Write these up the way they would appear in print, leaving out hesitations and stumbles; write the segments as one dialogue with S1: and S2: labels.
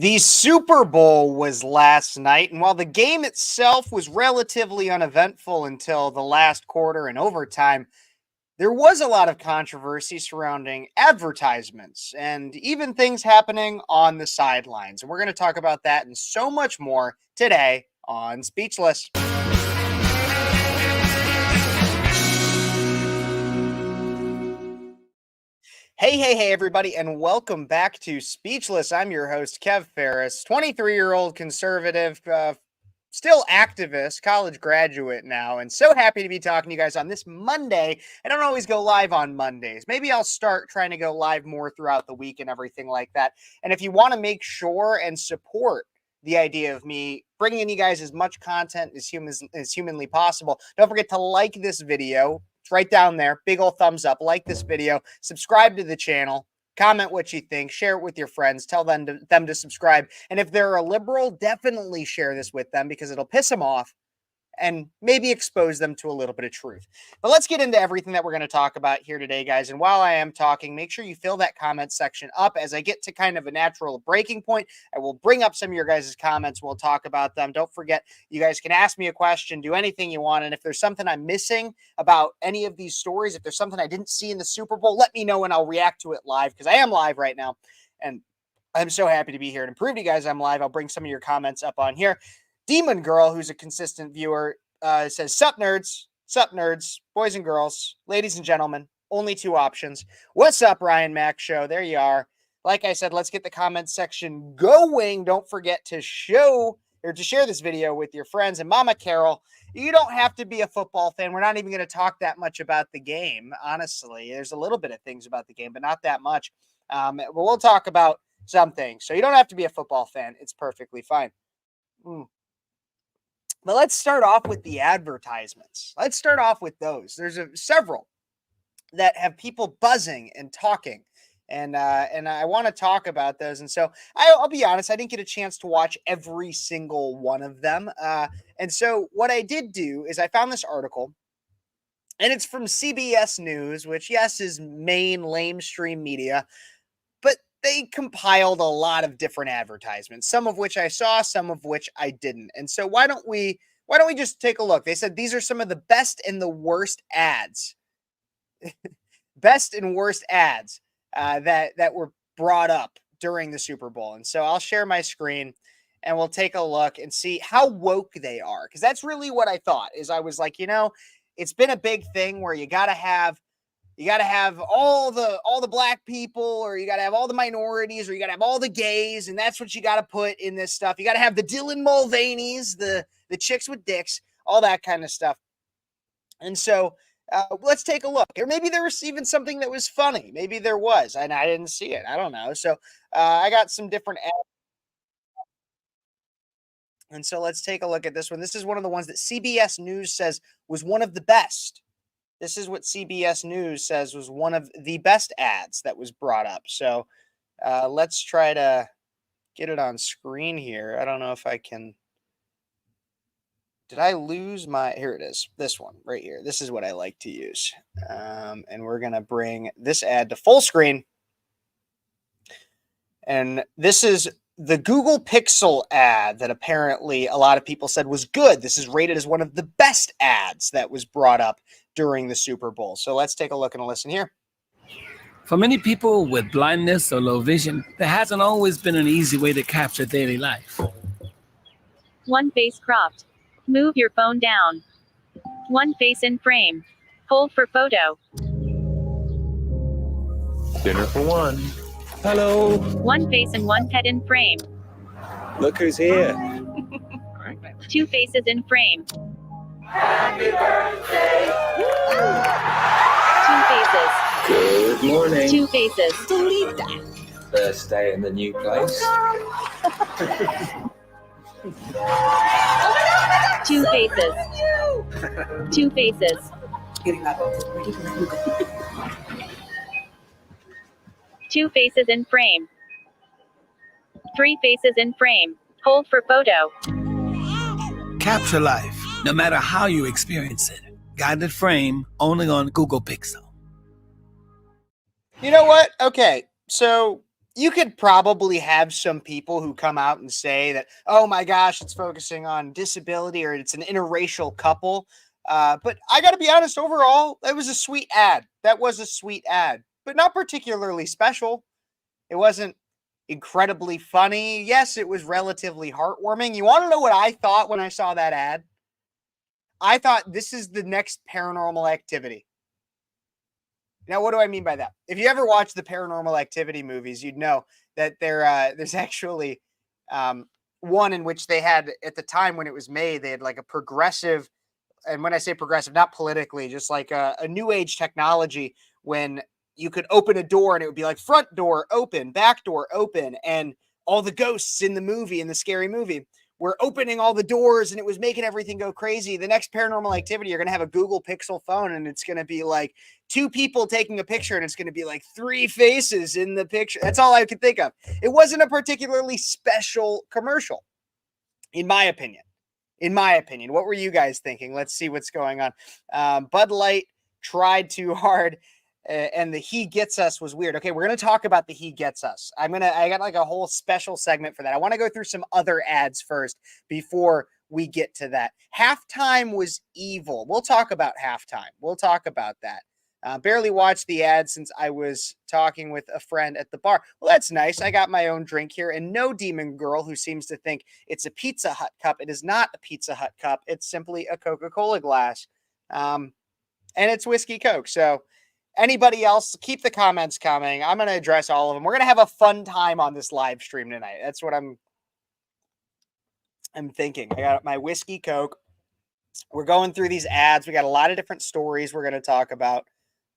S1: The Super Bowl was last night, and while the game itself was relatively uneventful until the last quarter and overtime, there was a lot of controversy surrounding advertisements and even things happening on the sidelines. And we're going to talk about that and so much more today on Speechless. Hey, everybody, and welcome back to Speechless. I'm your host, Kev Phares, 23-year-old conservative, still activist, college graduate now, and so happy to be talking to you guys on this Monday. I don't always go live on Mondays. Maybe I'll start trying to go live more throughout the week and everything like that. And if you want to make sure and support the idea of me bringing you guys as much content as humanly possible, don't forget to like this video. It's right down there. Big old thumbs up. Like this video. Subscribe to the channel. Comment what you think. Share it with your friends. Tell them to subscribe. And if they're a liberal, definitely share this with them because it'll piss them off and maybe expose them to a little bit of truth. But let's get into everything that we're going to talk about here today, guys. And while I am talking, make sure you fill that comment section up. As I get to kind of a natural breaking point, I will bring up some of your guys' comments. We'll talk about them. Don't forget, you guys can ask me a question, do anything you want. And if there's something I'm missing about any of these stories, if there's something I didn't see in the Super Bowl, let me know and I'll react to it live because I am live right now. And I'm so happy to be here and prove to you guys I'm live. I'll bring some of your comments up on here. Demon Girl, who's a consistent viewer, says, sup nerds, boys and girls, ladies and gentlemen, only two options. What's up, Ryan Mac Show? There you are. Like I said, let's get the comment section going. Don't forget to share this video with your friends. And Mama Carol, you don't have to be a football fan. We're not even going to talk that much about the game, honestly. There's a little bit of things about the game, but not that much. But we'll talk about some things. So you don't have to be a football fan. It's perfectly fine. But let's start off with the advertisements. Let's start off with those. There's several that have people buzzing and talking. And I want to talk about those. And so I'll be honest, I didn't get a chance to watch every single one of them. And so what I did do is I found this article. And it's from CBS News, which, yes, is main lamestream media. But they compiled a lot of different advertisements, some of which I saw, some of which I didn't. And so why don't we just take a look? They said these are some of the best and the worst ads, best and worst ads that were brought up during the Super Bowl. And so I'll share my screen and we'll take a look and see how woke they are. Because that's really what I thought. Is I was like, it's been a big thing where you got to have all the black people, or you got to have all the minorities, or you got to have all the gays, and that's what you got to put in this stuff. You got to have the Dylan Mulvaney's, the chicks with dicks, all that kind of stuff. And so let's take a look. Or maybe there was even something that was funny. Maybe there was, and I didn't see it. I don't know. So I got some different ads. And so let's take a look at this one. This is one of the ones that CBS News says was one of the best. This is what CBS News says was one of the best ads that was brought up. So let's try to get it on screen here. I don't know if I can. Did I lose my? Here it is. This one right here. This is what I like to use. And we're going to bring this ad to full screen. And this is the Google Pixel ad that apparently a lot of people said was good. This is rated as one of the best ads that was brought up during the Super Bowl. So let's take a look and listen here.
S2: For many people with blindness or low vision, there hasn't always been an easy way to capture daily life.
S3: One face cropped. Move your phone down. One face in frame. Hold for photo.
S4: Dinner for one.
S2: Hello.
S3: One face and one head in frame.
S4: Look who's here.
S3: Two faces in frame.
S4: Happy birthday.
S3: Two faces.
S4: Good morning.
S3: Two faces.
S5: Delete that.
S4: First day in the new place.
S3: Two faces. Two faces.
S5: Getting that ready for the
S3: Two faces in frame. Three faces in frame. Hold for photo.
S2: Capture life, no matter how you experience it. Guided frame only on Google Pixel.
S1: You know what? Okay, so you could probably have some people who come out and say that, oh my gosh, it's focusing on disability or it's an interracial couple. But I got to be honest, overall, that was a sweet ad. That was a sweet ad, but not particularly special. It wasn't incredibly funny. Yes, it was relatively heartwarming. You want to know what I thought when I saw that ad? I thought this is the next Paranormal Activity. Now, what do I mean by that? If you ever watch the Paranormal Activity movies, you'd know that there's actually one in which they had, at the time when it was made, they had like a progressive, and when I say progressive, not politically, just like a new age technology when you could open a door and it would be like front door open, back door open, and all the ghosts in the movie, in the scary movie, were opening all the doors and it was making everything go crazy. The next Paranormal Activity, you're going to have a Google Pixel phone and it's going to be like two people taking a picture and it's going to be like three faces in the picture. That's all I could think of. It wasn't a particularly special commercial, in my opinion. What were you guys thinking? Let's see what's going on. Bud Light tried too hard, and the He Gets Us was weird. Okay, we're going to talk about the He Gets Us. I got like a whole special segment for that. I want to go through some other ads first before we get to that. Halftime was evil. We'll talk about halftime. We'll talk about that. Barely watched the ad since I was talking with a friend at the bar. Well, that's nice. I got my own drink here, and no demon girl who seems to think it's a Pizza Hut cup. It is not a Pizza Hut cup. It's simply a Coca-Cola glass, and it's whiskey Coke. So anybody else, keep the comments coming. I'm going to address all of them. We're going to have a fun time on this live stream tonight. That's what I'm thinking. I got my whiskey Coke. We're going through these ads. We got a lot of different stories we're going to talk about.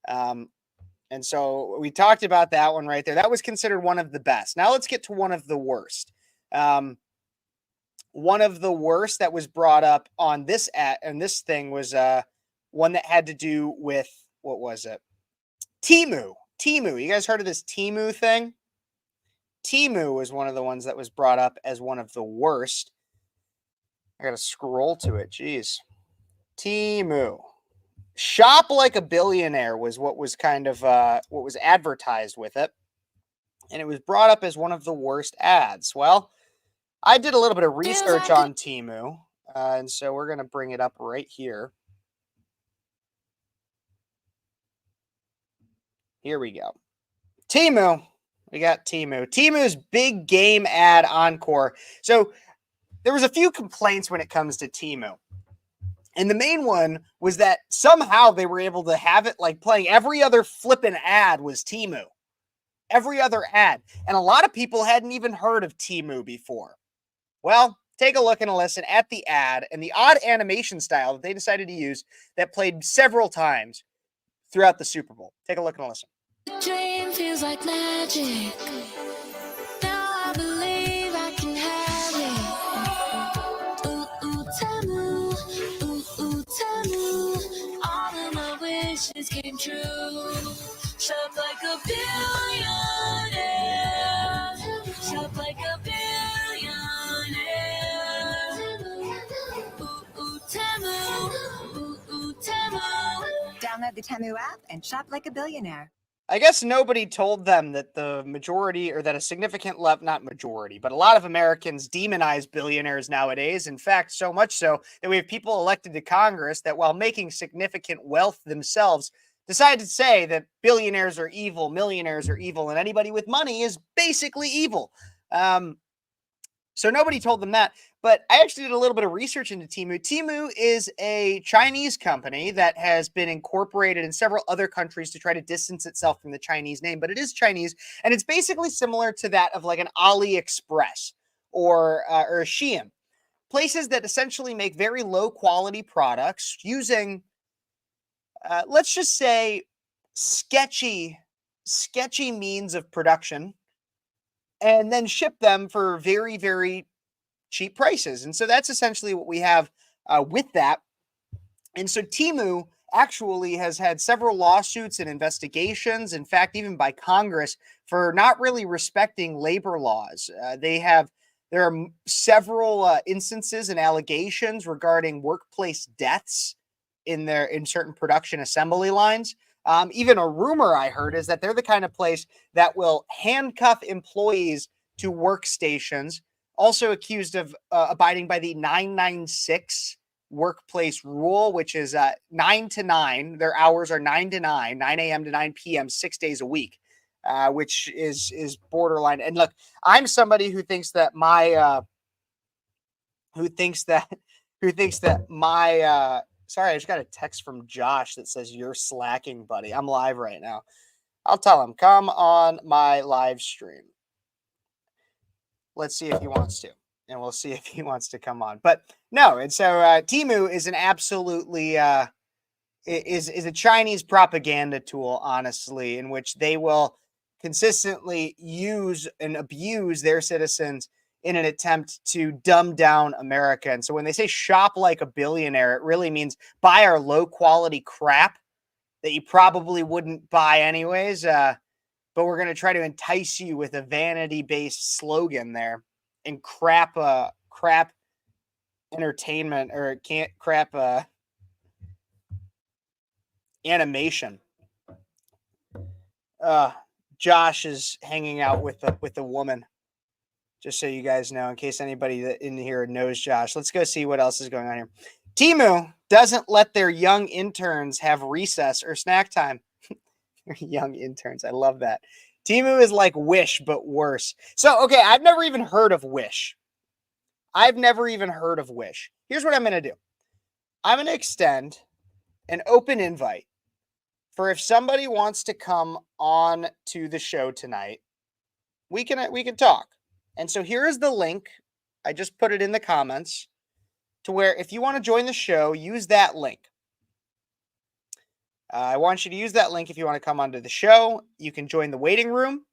S1: And so we talked about that one right there. That was considered one of the best. Now let's get to one of the worst. One of the worst that was brought up on this ad and this thing was one that had to do with, what was it? Temu. You guys heard of this Temu thing? Temu was one of the ones that was brought up as one of the worst. I got to scroll to it. Jeez. Temu. Shop like a billionaire was what was kind of what was advertised with it. And it was brought up as one of the worst ads. Well, I did a little bit of research on Temu. And so we're going to bring it up right here. Here we go. Temu. We got Temu. Temu's big game ad encore. So there was a few complaints when it comes to Temu. And the main one was that somehow they were able to have it like playing every other flippin' ad was Temu. Every other ad. And a lot of people hadn't even heard of Temu before. Well, take a look and a listen at the ad and the odd animation style that they decided to use that played several times throughout the Super Bowl. Take a look and a listen.
S6: Dream feels like magic. Now I believe I can have it. Ooh, ooh, Temu. Ooh, ooh, Temu. All of my wishes came true. Shop like a billionaire. Shop like a billionaire. Ooh, ooh, Temu. Ooh, ooh, Temu.
S5: Download the Temu app and shop like a billionaire.
S1: I guess nobody told them that the majority, or that a significant not majority, but a lot of Americans demonize billionaires nowadays. In fact, so much so that we have people elected to Congress that, while making significant wealth themselves, decide to say that billionaires are evil, millionaires are evil, and anybody with money is basically evil. So nobody told them that. But I actually did a little bit of research into Temu. Temu is a Chinese company that has been incorporated in several other countries to try to distance itself from the Chinese name, but it is Chinese, and it's basically similar to that of like an AliExpress or a Shein. Places that essentially make very low quality products using, let's just say, sketchy means of production, and then ship them for very, very cheap prices. And so that's essentially what we have with that. And so Temu actually has had several lawsuits and investigations, in fact, even by Congress, for not really respecting labor laws. There are several instances and allegations regarding workplace deaths in certain production assembly lines. Even a rumor I heard is that they're the kind of place that will handcuff employees to workstations, also accused of abiding by the 996 workplace rule, which is 9 to 9. Their hours are 9 to 9, 9 a.m. to 9 p.m., 6 days a week, which is borderline. And look, I'm somebody who thinks that my sorry, I just got a text from Josh that says you're slacking, buddy. I'm live right now. I'll tell him, come on my live stream. Let's see if he wants to, and we'll see if he wants to come on. But no, and so Temu is an absolutely is a Chinese propaganda tool, honestly, in which they will consistently use and abuse their citizens in an attempt to dumb down America. And so when they say shop like a billionaire, it really means buy our low quality crap that you probably wouldn't buy anyways. But we're going to try to entice you with a vanity based slogan there and crap entertainment or crap animation. Josh is hanging out with a woman. Just so you guys know, in case anybody that in here knows Josh. Let's go see what else is going on here. Temu doesn't let their young interns have recess or snack time. Young interns. I love that. Temu is like Wish, but worse. So, okay, I've never even heard of Wish. Here's what I'm going to do. I'm going to extend an open invite for if somebody wants to come on to the show tonight, we can talk. And so here is the link. I just put it in the comments to where if you want to join the show, use that link. I want you to use that link if you want to come onto the show. You can join the waiting room,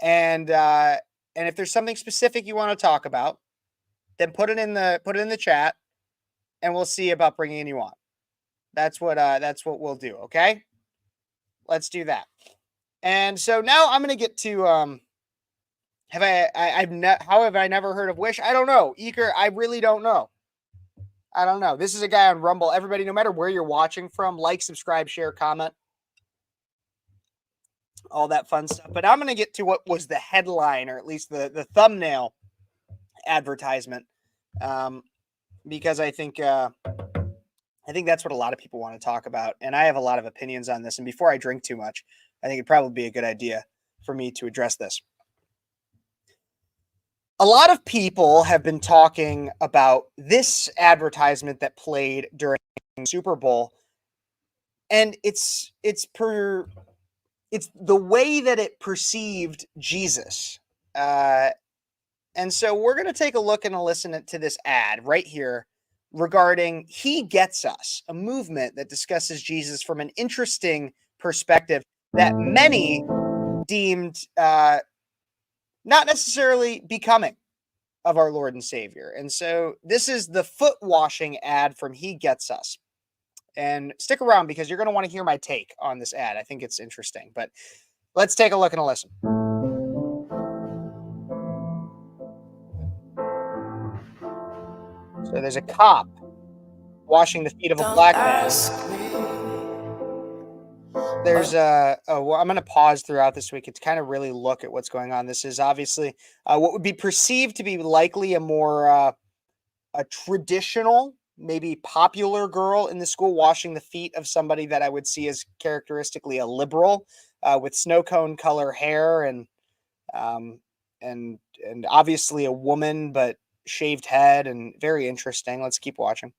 S1: and if there's something specific you want to talk about, then put it in the chat, and we'll see about bringing you on. That's what we'll do. Okay, let's do that. And so now I'm going to get to how have I never heard of Wish? I don't know. Eaker, I really don't know. I don't know. This is a guy on Rumble. Everybody, no matter where you're watching from, like, subscribe, share, comment, all that fun stuff. But I'm going to get to what was the headline, or at least the thumbnail advertisement, because I think that's what a lot of people want to talk about, and I have a lot of opinions on this. And before I drink too much, I think it'd probably be a good idea for me to address this. A lot of people have been talking about this advertisement that played during Super Bowl, and it's the way that it perceived Jesus. And so we're going to take a look and a listen to this ad right here regarding He Gets Us, a movement that discusses Jesus from an interesting perspective that many deemed not necessarily becoming of our Lord and Savior. And so this is the foot washing ad from He Gets Us. And stick around because you're going to want to hear my take on this ad. I think it's interesting, but let's take a look and a listen. So there's a cop washing the feet of a black man. There's well, I'm going to pause throughout this week to kind of really look at what's going on. This is obviously what would be perceived to be likely a more a traditional, maybe popular girl in the school washing the feet of somebody that I would see as characteristically a liberal with snow cone color hair and obviously a woman, but shaved head and very interesting. Let's keep watching.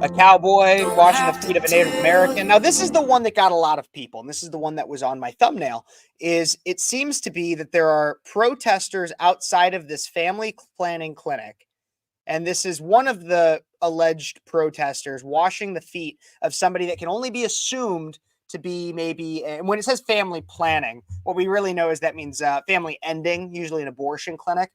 S1: A cowboy washing the feet of a Native American. Now, this is the one that got a lot of people, and this is the one that was on my thumbnail, is it seems to be that there are protesters outside of this family planning clinic, and this is one of the alleged protesters washing the feet of somebody that can only be assumed to be maybe, and when it says family planning, what we really know is that means family ending, usually an abortion clinic.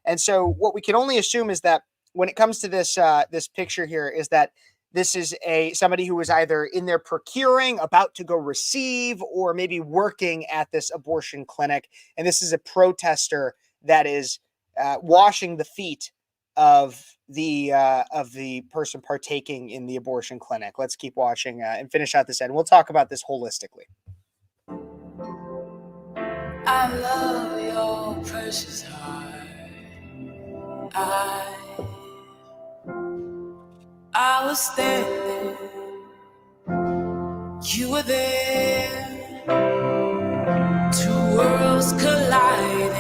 S1: And so what we can only assume is that when it comes to this this picture here is that this is somebody who was either in there procuring, about to go receive, or maybe working at this abortion clinic. And this is a protester that is washing the feet of the person partaking in the abortion clinic. Let's keep watching and finish out this end. We'll talk about this holistically.
S6: I love your precious heart. I was standing, you were there. Two worlds collided,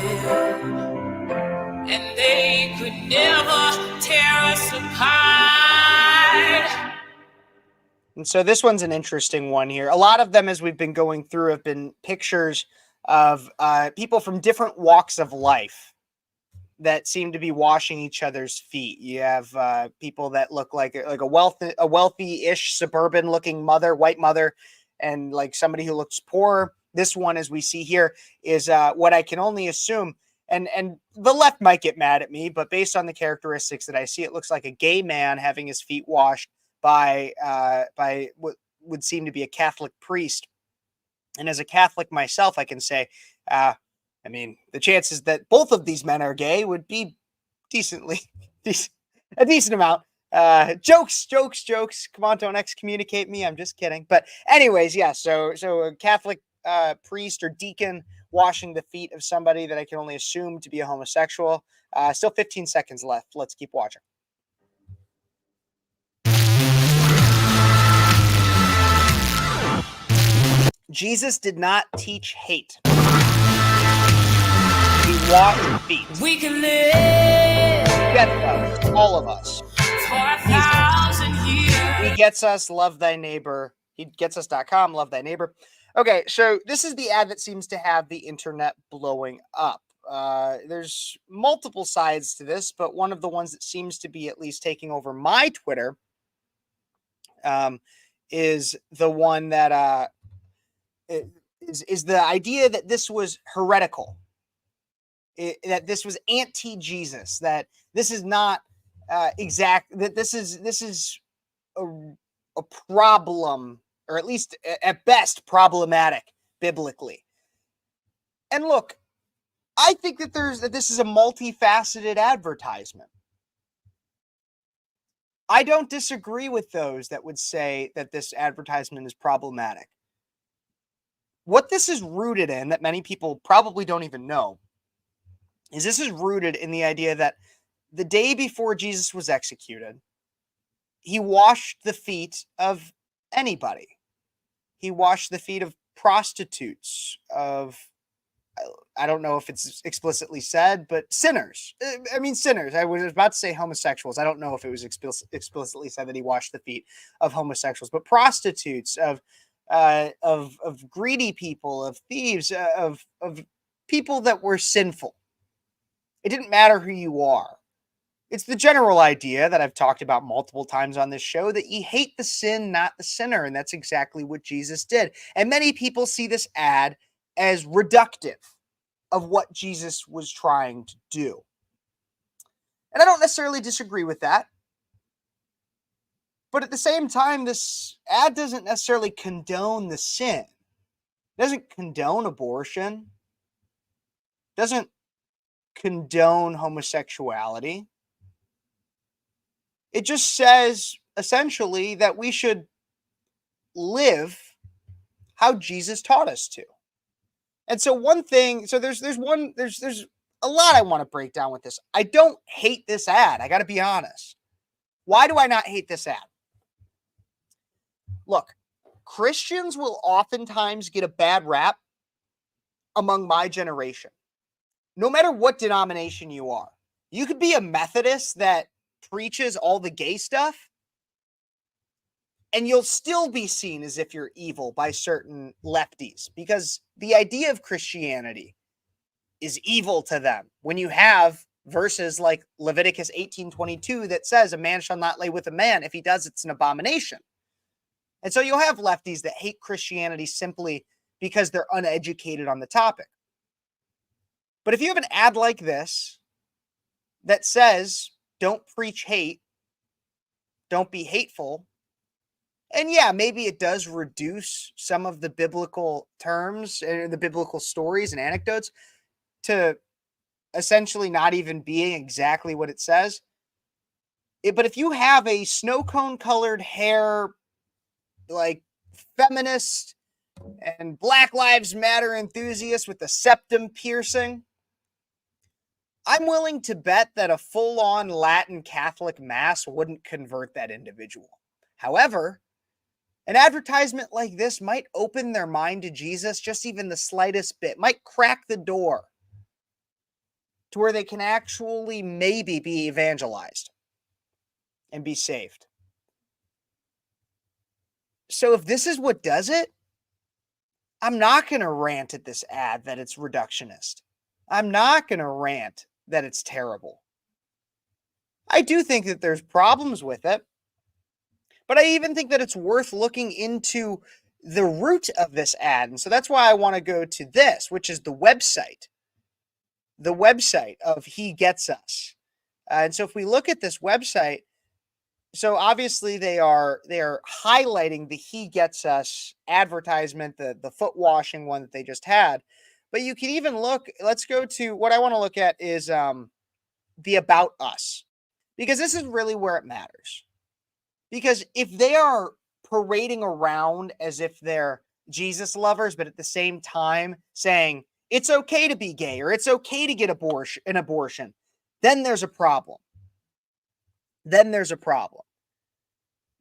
S6: and they could never tear us apart.
S1: And so this one's an interesting one here. A lot of them, as we've been going through, have been pictures of people from different walks of life that seem to be washing each other's feet. You have people that look like a wealthy-ish suburban-looking mother, white mother, and like somebody who looks poor. This one, as we see here, is what I can only assume, and the left might get mad at me, but based on the characteristics that I see, it looks like a gay man having his feet washed by what would seem to be a Catholic priest. And as a Catholic myself, I can say, I mean, the chances that both of these men are gay would be a decent amount. Jokes. Come on, don't excommunicate me. I'm just kidding. But anyways, yeah. So a Catholic priest or deacon washing the feet of somebody that I can only assume to be a homosexual. Still 15 seconds left. Let's keep watching. Jesus did not teach hate. He washed feet.
S6: We can live
S1: All of us.
S6: for 1,000 years.
S1: He gets us, love thy neighbor. He gets us.com, love thy neighbor. Okay, so this is the ad that seems to have the internet blowing up. There's multiple sides to this, but one of the ones that seems to be at least taking over my Twitter is the one that is the idea that this was heretical. That this was anti-Jesus, that this is not that this is a problem, or at least at best problematic biblically. And look, I think that this is a multifaceted advertisement. I don't disagree with those that would say that this advertisement is problematic. What this is rooted in, that many people probably don't even know, is this is rooted in the idea that the day before Jesus was executed, he washed the feet of anybody. He washed the feet of prostitutes, of, I don't know if it's explicitly said, but sinners. I mean, sinners. I was about to say homosexuals. I don't know if it was explicitly said that he washed the feet of homosexuals, but prostitutes, of greedy people, of thieves, of people that were sinful. It didn't matter who you are. It's the general idea that I've talked about multiple times on this show, that you hate the sin, not the sinner. And that's exactly what Jesus did. And many people see this ad as reductive of what Jesus was trying to do. And I don't necessarily disagree with that. But at the same time, this ad doesn't necessarily condone the sin. It doesn't condone abortion. It doesn't condone homosexuality. It just says essentially that we should live how Jesus taught us to. And so one thing, so there's a lot I want to break down with this. I don't hate this ad. I got to be honest. Why do I not hate this ad? Look, Christians will oftentimes get a bad rap among my generation. No matter what denomination you are. You could be a Methodist that preaches all the gay stuff, and you'll still be seen as if you're evil by certain lefties, because the idea of Christianity is evil to them. When you have verses like Leviticus 18:22 that says a man shall not lay with a man. If he does, it's an abomination. And so you'll have lefties that hate Christianity simply because they're uneducated on the topic. But if you have an ad like this that says, don't preach hate, don't be hateful, and yeah, maybe it does reduce some of the biblical terms and the biblical stories and anecdotes to essentially not even being exactly what it says. But if you have a snow cone colored hair, like feminist and Black Lives Matter enthusiast with the septum piercing, I'm willing to bet that a full-on Latin Catholic mass wouldn't convert that individual. However, an advertisement like this might open their mind to Jesus just even the slightest bit, might crack the door to where they can actually maybe be evangelized and be saved. So if this is what does it, I'm not going to rant at this ad that it's reductionist. I'm not going to rant that it's terrible. I do think that there's problems with it, but I even think that it's worth looking into the root of this ad. And so that's why I want to go to this, which is the website of He Gets Us. And so if we look at this website, so obviously they are highlighting the He Gets Us advertisement, the foot washing one that they just had. But you can even look, let's go to what I want to look at is the About Us, because this is really where it matters. Because if they are parading around as if they're Jesus lovers, but at the same time saying it's okay to be gay or it's okay to get an abortion, then there's a problem.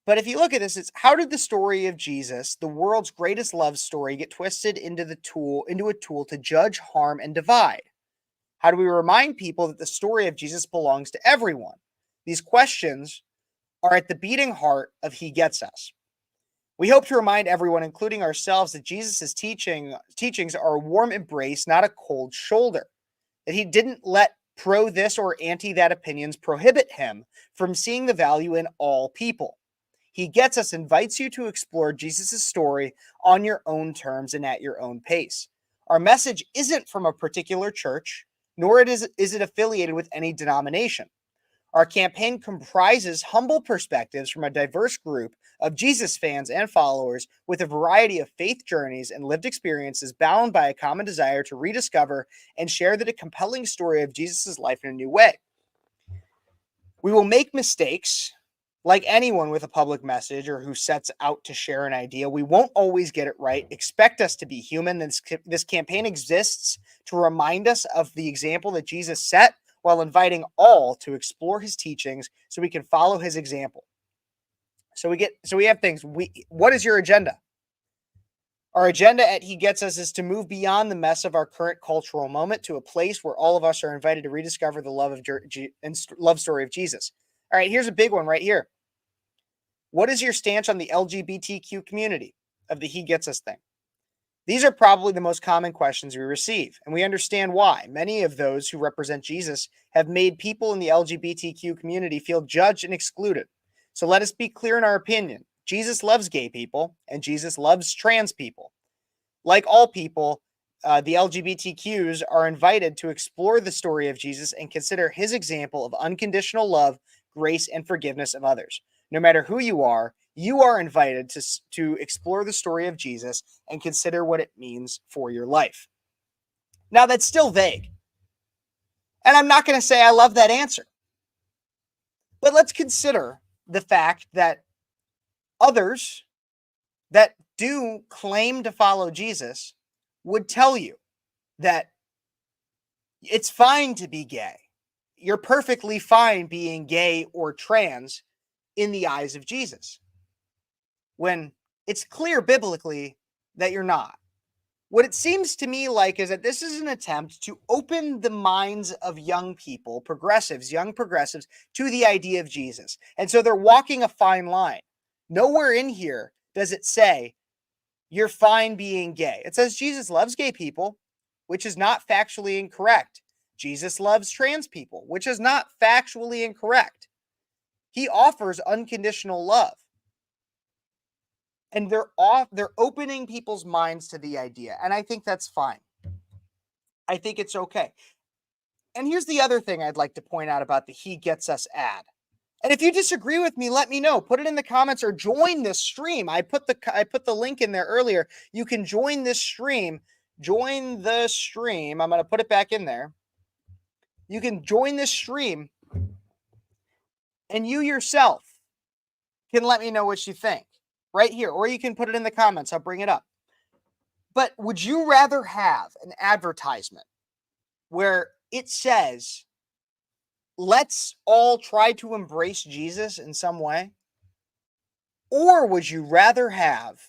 S1: But if you look at this, it's how did the story of Jesus, the world's greatest love story, get twisted into a tool to judge, harm, and divide? How do we remind people that the story of Jesus belongs to everyone? These questions are at the beating heart of He Gets Us. We hope to remind everyone, including ourselves, that Jesus' teachings are a warm embrace, not a cold shoulder. That he didn't let pro this or anti that opinions prohibit him from seeing the value in all people. He Gets Us invites you to explore Jesus' story on your own terms and at your own pace. Our message isn't from a particular church, nor is it affiliated with any denomination. Our campaign comprises humble perspectives from a diverse group of Jesus fans and followers with a variety of faith journeys and lived experiences bound by a common desire to rediscover and share the compelling story of Jesus' life in a new way. We will make mistakes, like anyone with a public message or who sets out to share an idea. We won't always get it right. Expect us to be human. This campaign exists to remind us of the example that Jesus set, while inviting all to explore his teachings so we can follow his example. So we have things. What is your agenda? Our agenda at He Gets Us is to move beyond the mess of our current cultural moment to a place where all of us are invited to rediscover the love story of Jesus. All right, here's a big one right here. What is your stance on the LGBTQ community of the He Gets Us thing? These are probably the most common questions we receive, and we understand why. Many of those who represent Jesus have made people in the LGBTQ community feel judged and excluded. So let us be clear in our opinion. Jesus loves gay people, and Jesus loves trans people. Like all people, the LGBTQs are invited to explore the story of Jesus and consider his example of unconditional love, grace, and forgiveness of others. No matter who you are invited to explore the story of Jesus and consider what it means for your life. Now, that's still vague. And I'm not going to say I love that answer. But let's consider the fact that others that do claim to follow Jesus would tell you that it's fine to be gay. You're perfectly fine being gay or trans in the eyes of Jesus, when it's clear biblically that you're not. What it seems to me like is that this is an attempt to open the minds of young people, young progressives, to the idea of Jesus. And so they're walking a fine line. Nowhere in here does it say you're fine being gay. It says Jesus loves gay people, which is not factually incorrect. Jesus loves trans people, which is not factually incorrect. He offers unconditional love. And they're opening people's minds to the idea. And I think that's fine. I think it's okay. And here's the other thing I'd like to point out about the He Gets Us ad. And if you disagree with me, let me know. Put it in the comments or join this stream. I put the link in there earlier. You can join this stream. Join the stream. I'm going to put it back in there. You can join this stream And you yourself can let me know what you think right here, or you can put it in the comments. I'll bring it up. But would you rather have an advertisement where it says, let's all try to embrace Jesus in some way? Or would you rather have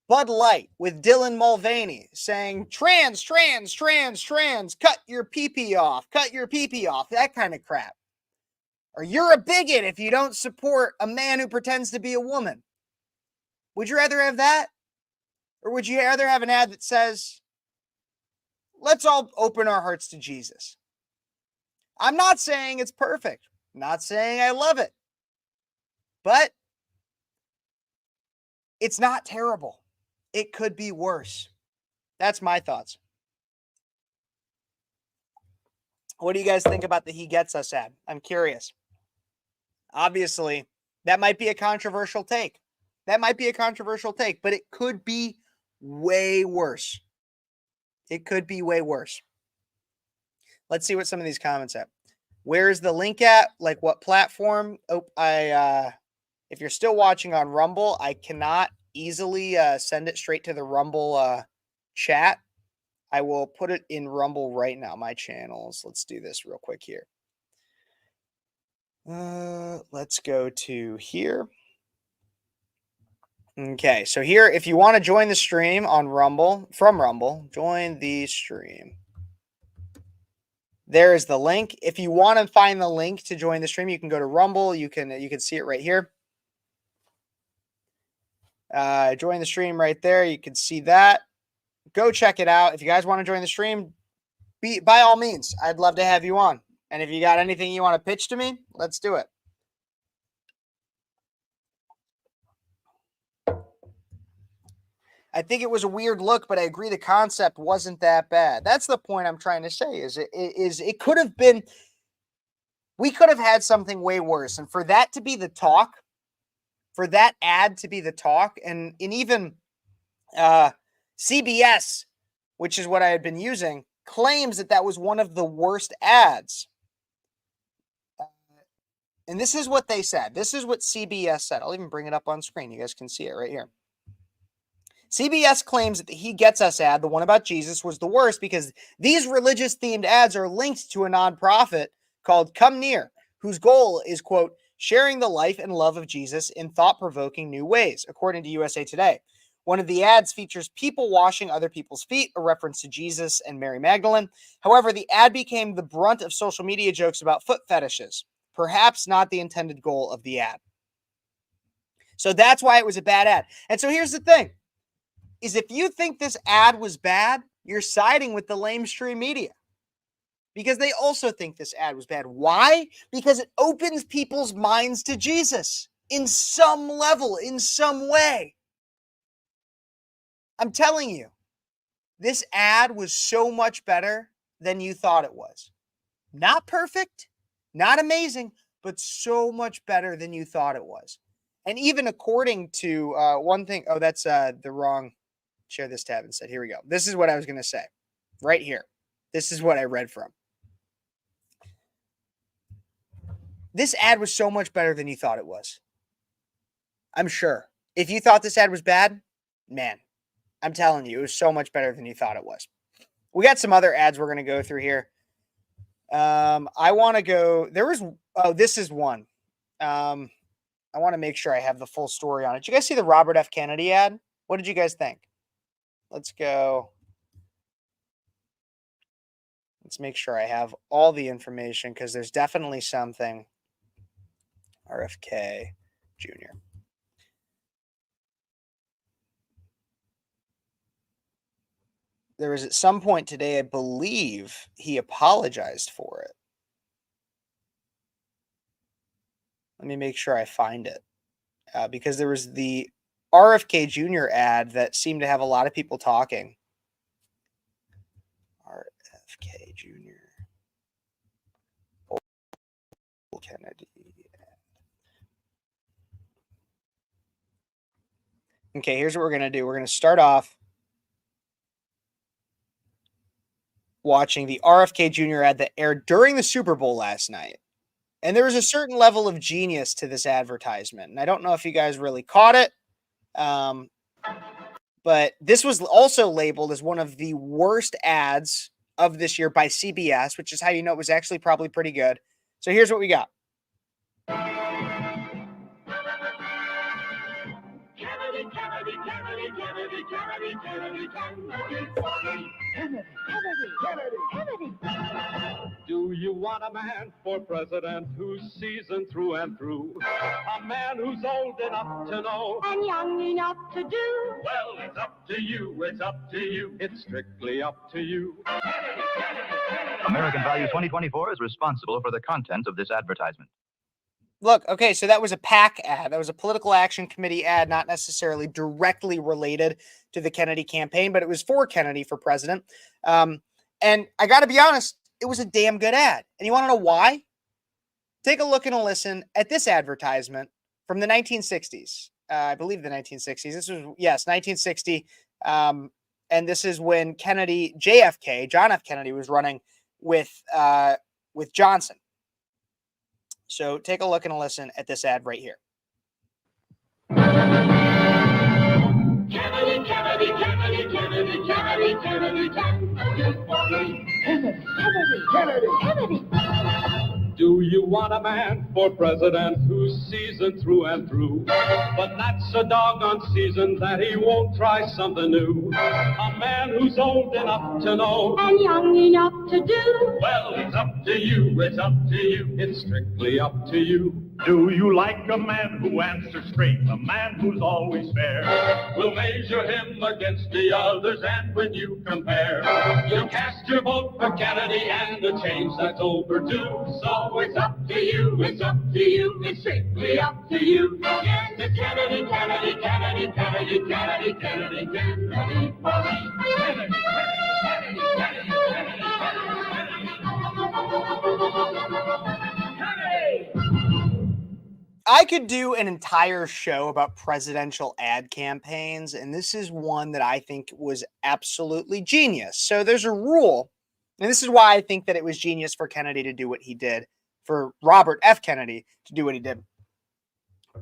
S1: Bud Light with Dylan Mulvaney saying, trans, cut your pee-pee off, that kind of crap? Or you're a bigot if you don't support a man who pretends to be a woman? Would you rather have that? Or would you rather have an ad that says, let's all open our hearts to Jesus? I'm not saying it's perfect. I'm not saying I love it. But it's not terrible. It could be worse. That's my thoughts. What do you guys think about the He Gets Us ad? I'm curious. Obviously, that might be a controversial take. But it could be way worse. Let's see what some of these comments have. Where is the link at? Like what platform? Oh, if you're still watching on Rumble, I cannot easily send it straight to the Rumble chat. I will put it in Rumble right now, my channels. Let's do this real quick here. Let's go to here. Okay, so here, if you want to join the stream on Rumble, from Rumble, join the stream. There is the link. If you want to find the link to join the stream, you can go to Rumble. You can see it right here. Join the stream right there. You can see that. Go check it out. If you guys want to join the stream, by all means, I'd love to have you on. And if you got anything you want to pitch to me, let's do it. I think it was a weird look, but I agree the concept wasn't that bad. That's the point I'm trying to say. It could have been, we could have had something way worse. And for that to be the talk, for that ad to be the talk, and even CBS, which is what I had been using, claims that was one of the worst ads. And this is what they said. This is what CBS said. I'll even bring it up on screen. You guys can see it right here. CBS claims that the He Gets Us ad, the one about Jesus, was the worst because these religious-themed ads are linked to a nonprofit called Come Near, whose goal is, quote, sharing the life and love of Jesus in thought-provoking new ways, according to USA Today. One of the ads features people washing other people's feet, a reference to Jesus and Mary Magdalene. However, the ad became the brunt of social media jokes about foot fetishes, perhaps not the intended goal of the ad. So that's why it was a bad ad. And so here's the thing. Is if you think this ad was bad, you're siding with the lamestream media because they also think this ad was bad. Why? Because it opens people's minds to Jesus in some level, in some way. I'm telling you, this ad was so much better than you thought it was. Not perfect, not amazing, but so much better than you thought it was. And even according to one thing, oh, that's the wrong. Share this tab instead. Here we go. This is what I was going to say right here. This is what I read from. This ad was so much better than you thought it was. I'm sure. If you thought this ad was bad, man, I'm telling you, it was so much better than you thought it was. We got some other ads we're going to go through here. I want to go. This is one. I want to make sure I have the full story on it. Did you guys see the Robert F. Kennedy ad? What did you guys think? Let's go. Let's make sure I have all the information because there's definitely something. RFK Jr. There was at some point today, I believe, he apologized for it. Let me make sure I find it because there was the RFK Jr. ad that seemed to have a lot of people talking. RFK Jr. Kennedy. Okay, here's what we're going to do. We're going to start off watching the RFK Jr. ad that aired during the Super Bowl last night. And there was a certain level of genius to this advertisement. And I don't know if you guys really caught it. But this was also labeled as one of the worst ads of this year by CBS, which is how you know it was actually probably pretty good. So here's what we got.
S7: Do you want a man for president who's seasoned through and through? A man who's old enough to know
S6: And young enough to do.
S7: well, it's up to you, it's up to you, it's strictly up to you.
S8: American Value 2024 is responsible for the content of this advertisement.
S1: Look, okay, so that was a PAC ad. That was a political action committee ad, not necessarily directly related to the Kennedy campaign, but it was for Kennedy for president. And I got to be honest, it was a damn good ad. And you want to know why? Take a look and a listen at this advertisement from the 1960s. I believe the 1960s. This was, yes, 1960. And this is when John F. Kennedy was running with Johnson. So take a look and a listen at this ad right here.
S6: Kennedy, Kennedy, Kennedy, Kennedy, Kennedy, Kennedy, Kennedy, Kennedy, Kennedy.
S7: Do you want a man for president who's seasoned through and through? But that's a doggone season that he won't try something new. A man who's old enough to know
S6: And young enough to do.
S7: well, it's up to you, it's up to you, it's strictly up to you. Do you like a man who answers straight, a man who's always fair? We'll measure him against the others, and when you compare, you'll cast your vote for Kennedy and the change that's overdue. So it's up to you, it's up to you, it's strictly up to you. Yes, it's Kennedy, Kennedy, Kennedy, Kennedy, Kennedy, Kennedy, Kennedy, for me. Kennedy, Kennedy, Kennedy, Kennedy, Kennedy, Kennedy.
S1: I could do an entire show about presidential ad campaigns, and this is one that I think was absolutely genius. So there's a rule, and this is why I think that it was genius for Kennedy to do what he did, for Robert F. Kennedy to do what he did.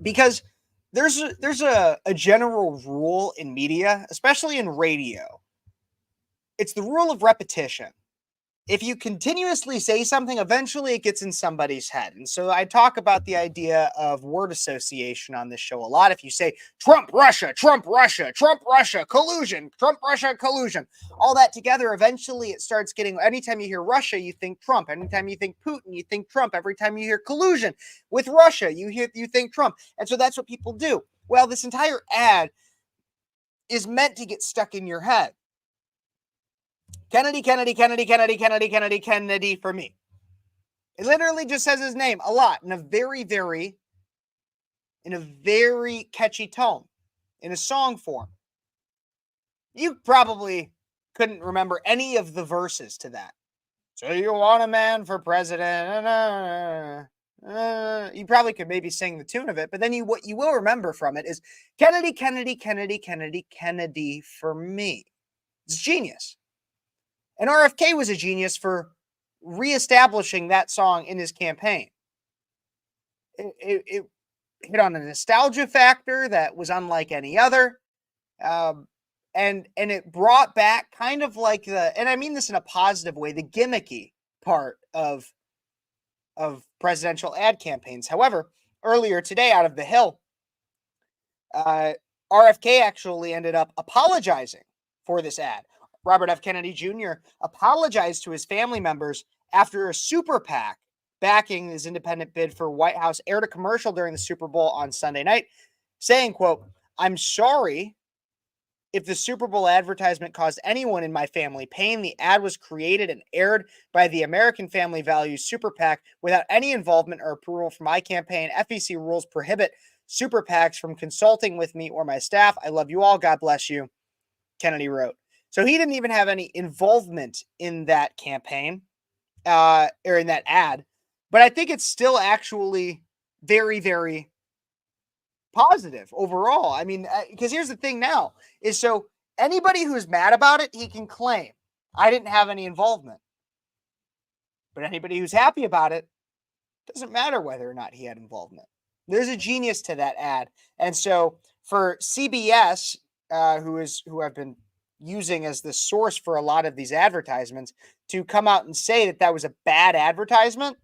S1: Because there's a general rule in media, especially in radio. It's the rule of repetition. If you continuously say something, eventually it gets in somebody's head. And so I talk about the idea of word association on this show a lot. If you say Trump, Russia, Trump, Russia, Trump, Russia, collusion, Trump, Russia, collusion, all that together, eventually it starts getting, anytime you hear Russia, you think Trump. Anytime you think Putin, you think Trump. Every time you hear collusion with Russia, you think Trump. And so that's what people do. Well, this entire ad is meant to get stuck in your head. Kennedy, Kennedy, Kennedy, Kennedy, Kennedy, Kennedy, Kennedy for me. It literally just says his name a lot in a very catchy tone, in a song form. You probably couldn't remember any of the verses to that. So you want a man for president? You probably could maybe sing the tune of it, but then what you will remember from it is Kennedy, Kennedy, Kennedy, Kennedy, Kennedy for me. It's genius. And RFK was a genius for reestablishing that song in his campaign. It hit on a nostalgia factor that was unlike any other. And it brought back kind of like and I mean this in a positive way, the gimmicky part of presidential ad campaigns. However, earlier today out of the Hill, RFK actually ended up apologizing for this ad. Robert F. Kennedy Jr. apologized to his family members after a super PAC backing his independent bid for White House aired a commercial during the Super Bowl on Sunday night, saying, quote, "I'm sorry if the Super Bowl advertisement caused anyone in my family pain. The ad was created and aired by the American Family Values Super PAC without any involvement or approval from my campaign. FEC rules prohibit super PACs from consulting with me or my staff. I love you all. God bless you," Kennedy wrote. So he didn't even have any involvement in that campaign or in that ad. But I think it's still actually very, very positive overall. I mean, because here's the thing now is so anybody who's mad about it, he can claim I didn't have any involvement. But anybody who's happy about it, Doesn't matter whether or not he had involvement. There's a genius to that ad. And so for CBS, who I've been using as the source for a lot of these advertisements, to come out and say that that was a bad advertisement,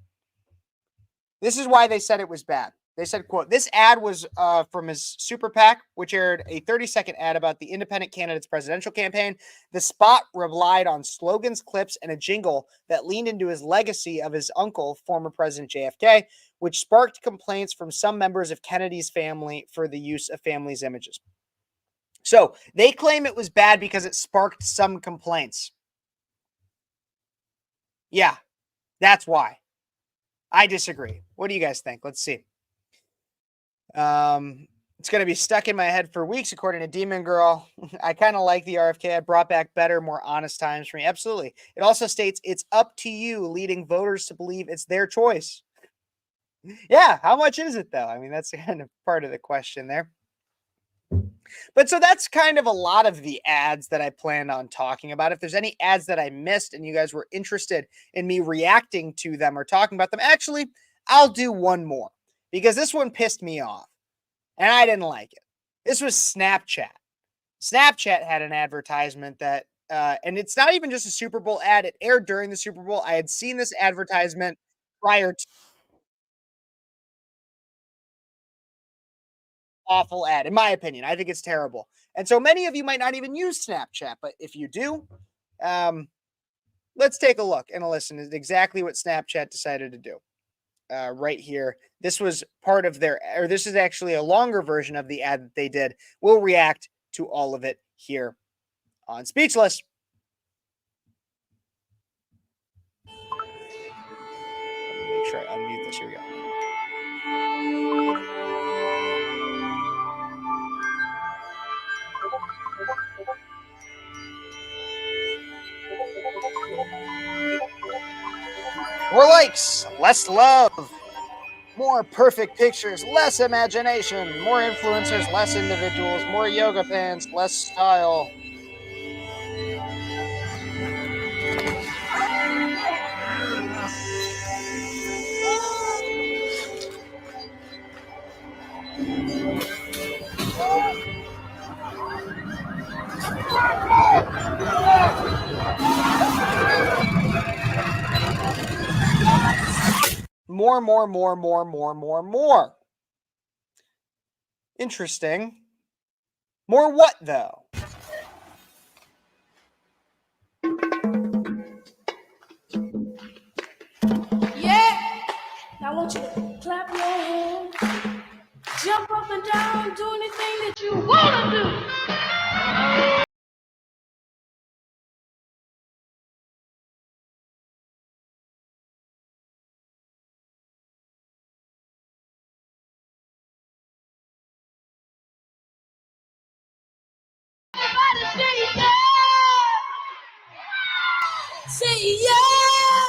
S1: this is why they said it was bad. They said, quote, this ad was from his super PAC, which aired a 30-second ad about the independent candidate's presidential campaign. The spot relied on slogans, clips, and a jingle that leaned into his legacy of his uncle, former President JFK, which sparked complaints from some members of Kennedy's family for the use of family's images. So they claim it was bad because it sparked some complaints. Yeah, that's why. I disagree. What do you guys think? Let's see. It's going to be stuck in my head for weeks, according to Demon Girl. I kind of like the RFK. I brought back better, more honest times for me. Absolutely. It also states it's up to you, leading voters to believe it's their choice. Yeah, how much is it, though? I mean, that's kind of part of the question there. But so that's kind of a lot of the ads that I planned on talking about. If there's any ads that I missed and you guys were interested in me reacting to them or talking about them, actually, I'll do one more because this one pissed me off and I didn't like it. This was Snapchat. Snapchat had an advertisement that, and it's not even just a Super Bowl ad. It aired during the Super Bowl. I had seen this advertisement prior to. Awful ad, in my opinion. I think it's terrible. And so many of you might not even use Snapchat, but if you do, let's take a look and a listen to exactly what Snapchat decided to do right here. This was part of their, or this is actually a longer version of the ad that they did. We'll react to all of it here on Speechless. Let me make sure I unmute this. Here we go. More likes, less love, more perfect pictures, less imagination, more influencers, less individuals, more yoga pants, less style. More. Interesting. More what, though?
S6: Yeah, I want you to clap your hands, jump up and down, do anything that you want to do. Everybody say yeah! Say yeah!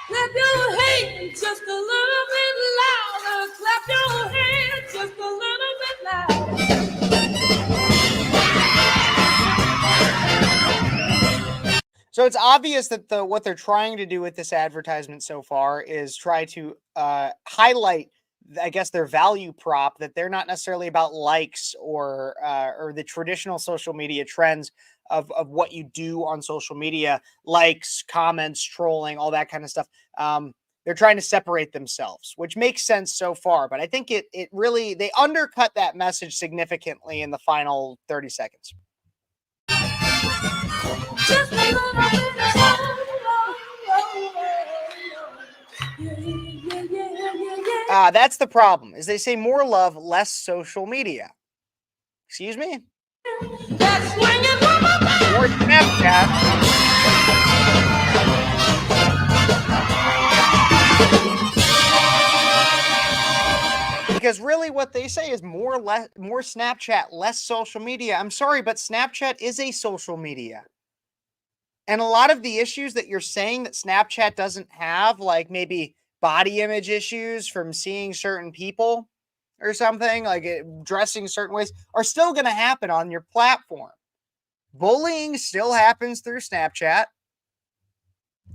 S6: Clap your hands just a little bit louder. Clap your hands just a little bit louder.
S1: So it's obvious that what they're trying to do with this advertisement so far is try to highlight, I guess, their value prop, that they're not necessarily about likes or the traditional social media trends of what you do on social media, likes, comments, trolling, all that kind of stuff. They're trying to separate themselves, which makes sense so far. But I think it really, they undercut that message significantly in the final 30 seconds.
S6: Just a little bit of yeah.
S1: That's the problem, is they say more love, less social media. Excuse me?
S6: That's swinging from my back.
S1: More Snapchat. Because really what they say is more Snapchat, less social media. I'm sorry, but Snapchat is a social media. And a lot of the issues that you're saying that Snapchat doesn't have, like maybe body image issues from seeing certain people or something, like dressing certain ways, are still going to happen on your platform. Bullying still happens through Snapchat.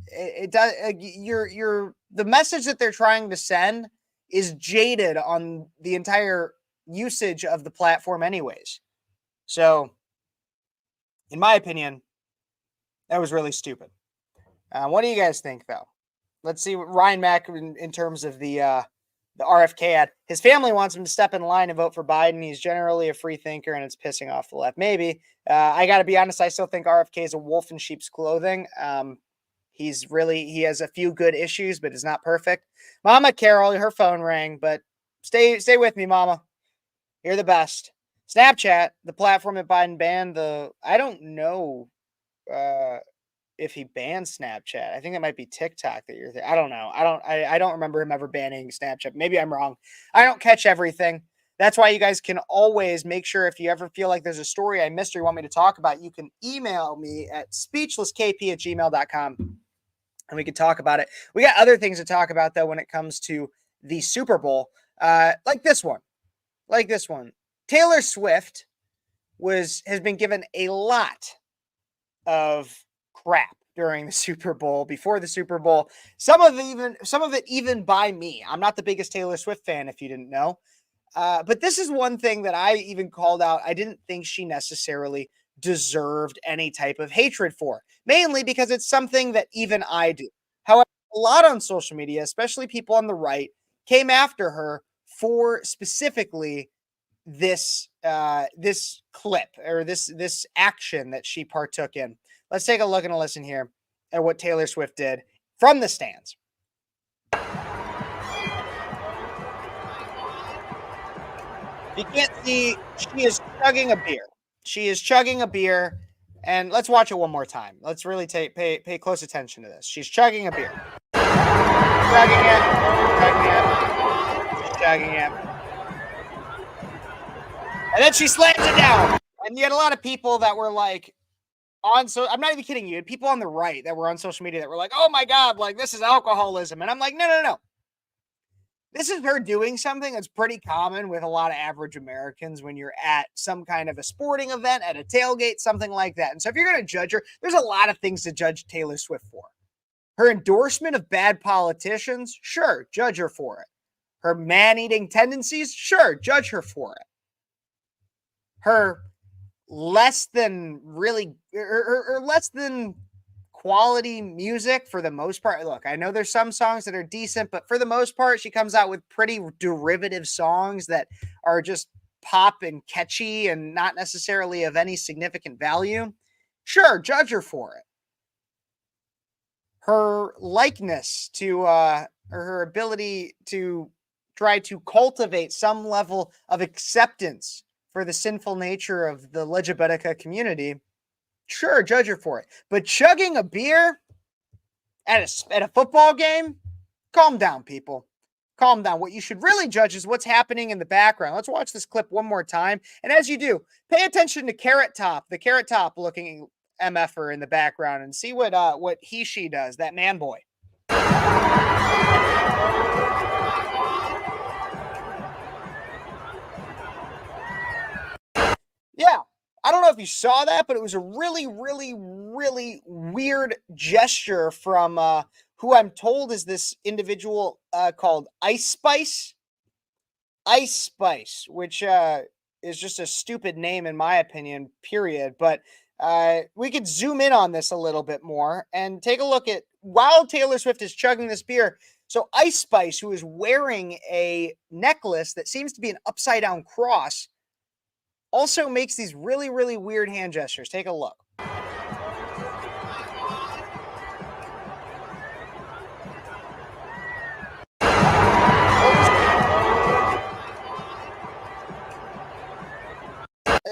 S1: It does. Your the message that they're trying to send is jaded on the entire usage of the platform anyways. So, in my opinion, that was really stupid. What do you guys think, though? Let's see what Ryan Mack in terms of the RFK ad. His family wants him to step in line and vote for Biden. He's generally a free thinker, and it's pissing off the left. Maybe. I got to be honest. I still think RFK is a wolf in sheep's clothing. He has a few good issues, but is not perfect. Mama Carol, her phone rang, but stay with me, Mama. You're the best. Snapchat, the platform that Biden banned. I don't know if he banned Snapchat. I think it might be TikTok that you're there. I don't know. I don't remember him ever banning Snapchat. Maybe I'm wrong. I don't catch everything. That's why you guys can always make sure if you ever feel like there's a story I missed or you want me to talk about, you can email me at speechlesskp@gmail.com and we can talk about it. We got other things to talk about, though, when it comes to the Super Bowl, like this one. Taylor Swift has been given a lot of crap during the Super Bowl, before the Super Bowl. Some of it even by me. I'm not the biggest Taylor Swift fan, if you didn't know. But this is one thing that I even called out. I didn't think she necessarily deserved any type of hatred for, mainly because it's something that even I do. However, a lot on social media, especially people on the right, came after her for specifically this clip or this action that she partook in. Let's take a look and a listen here at what Taylor Swift did from the stands. You can't see, she is chugging a beer. She is chugging a beer, and let's watch it one more time. Let's really pay close attention to this. She's chugging a beer. Chugging it. And then she slams it down. And you had a lot of people that were like, I'm not even kidding you, people on the right that were on social media that were like, oh my God, like this is alcoholism. And I'm like, no. This is her doing something that's pretty common with a lot of average Americans when you're at some kind of a sporting event, at a tailgate, something like that. And so if you're going to judge her, there's a lot of things to judge Taylor Swift for. Her endorsement of bad politicians, sure, judge her for it. Her man-eating tendencies, sure, judge her for it. Her less than quality music for the most part. Look, I know there's some songs that are decent, but for the most part, she comes out with pretty derivative songs that are just pop and catchy and not necessarily of any significant value. Sure, judge her for it. Her likeness to, or her ability to try to cultivate some level of acceptance for the sinful nature of the LGBT community, sure, judge her for it. But chugging a beer at a football game? Calm down, people. Calm down. What you should really judge is what's happening in the background. Let's watch this clip one more time. And as you do, pay attention to Carrot Top, the Carrot Top looking MFer in the background, and see what she does, that man boy. Yeah. I don't know if you saw that, but it was a really, really, really weird gesture from who I'm told is this individual called Ice Spice. Ice Spice, which is just a stupid name in my opinion, period. But we could zoom in on this a little bit more and take a look at, while Taylor Swift is chugging this beer, so Ice Spice, who is wearing a necklace that seems to be an upside down cross, also makes these really, really weird hand gestures. Take a look.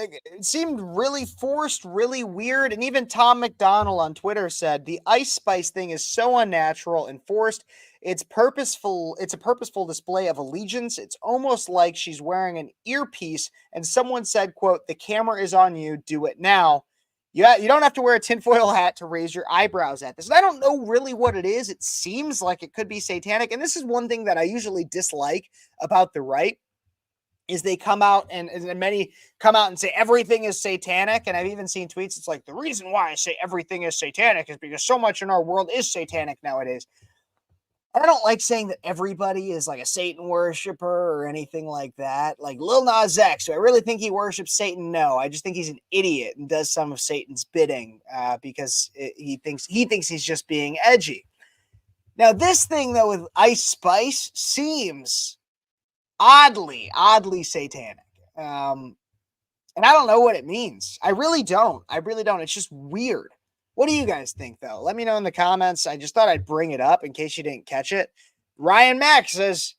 S1: It seemed really forced, really weird. And even Tom McDonald on Twitter said the Ice Spice thing is so unnatural and forced. It's purposeful. It's a purposeful display of allegiance. It's almost like she's wearing an earpiece and someone said, quote, "The camera is on you. Do it now." Yeah, you don't have to wear a tinfoil hat to raise your eyebrows at this. And I don't know really what it is. It seems like it could be satanic. And this is one thing that I usually dislike about the right, is they come out and many come out and say everything is satanic. And I've even seen tweets. It's like, the reason why I say everything is satanic is because so much in our world is satanic nowadays. And I don't like saying that everybody is like a Satan worshiper or anything like that. Like Lil Nas X, do I really think he worships Satan? No, I just think he's an idiot and does some of Satan's bidding because he thinks he's just being edgy. Now, this thing though with Ice Spice seems oddly satanic, and I don't know what it means. I really don't. It's just weird. What do you guys think, though? Let me know in the comments. I just thought I'd bring it up in case you didn't catch it. Ryan Mack says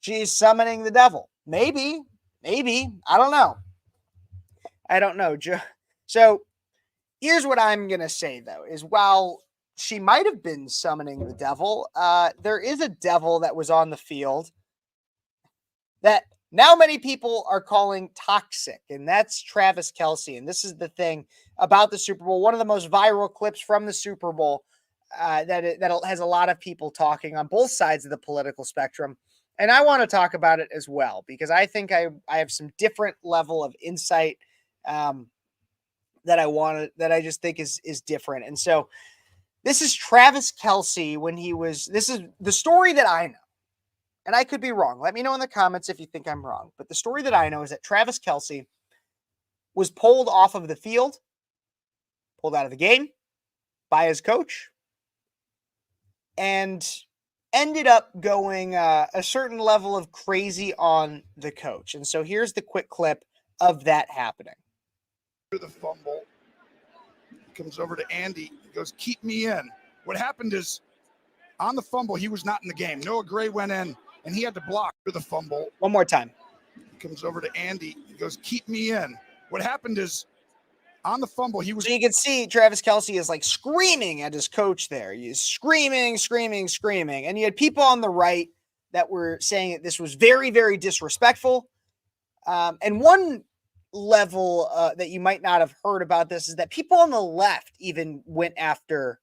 S1: she's summoning the devil. Maybe. I don't know. So here's what I'm going to say, though, is while she might have been summoning the devil, there is a devil that was on the field that now many people are calling toxic, and that's Travis Kelce. And this is the thing about the Super Bowl. One of the most viral clips from the Super Bowl that has a lot of people talking on both sides of the political spectrum. And I want to talk about it as well, because I think I have some different level of insight that I just think is different. And so this is Travis Kelce this is the story that I know. And I could be wrong. Let me know in the comments if you think I'm wrong. But the story that I know is that Travis Kelce was pulled off of the field, pulled out of the game by his coach, and ended up going a certain level of crazy on the coach. And so here's the quick clip of that happening.
S9: The fumble comes over to Andy. He goes, keep me in. What happened is on the fumble, he was not in the game. Noah Gray went in. And he had to block the fumble.
S1: One more time.
S9: He comes over to Andy. He goes, keep me in. What happened is on the fumble, he was.
S1: So you can see Travis Kelce is like screaming at his coach there. He's screaming. And you had people on the right that were saying that this was very, very disrespectful. And one level that you might not have heard about this is that people on the left even went after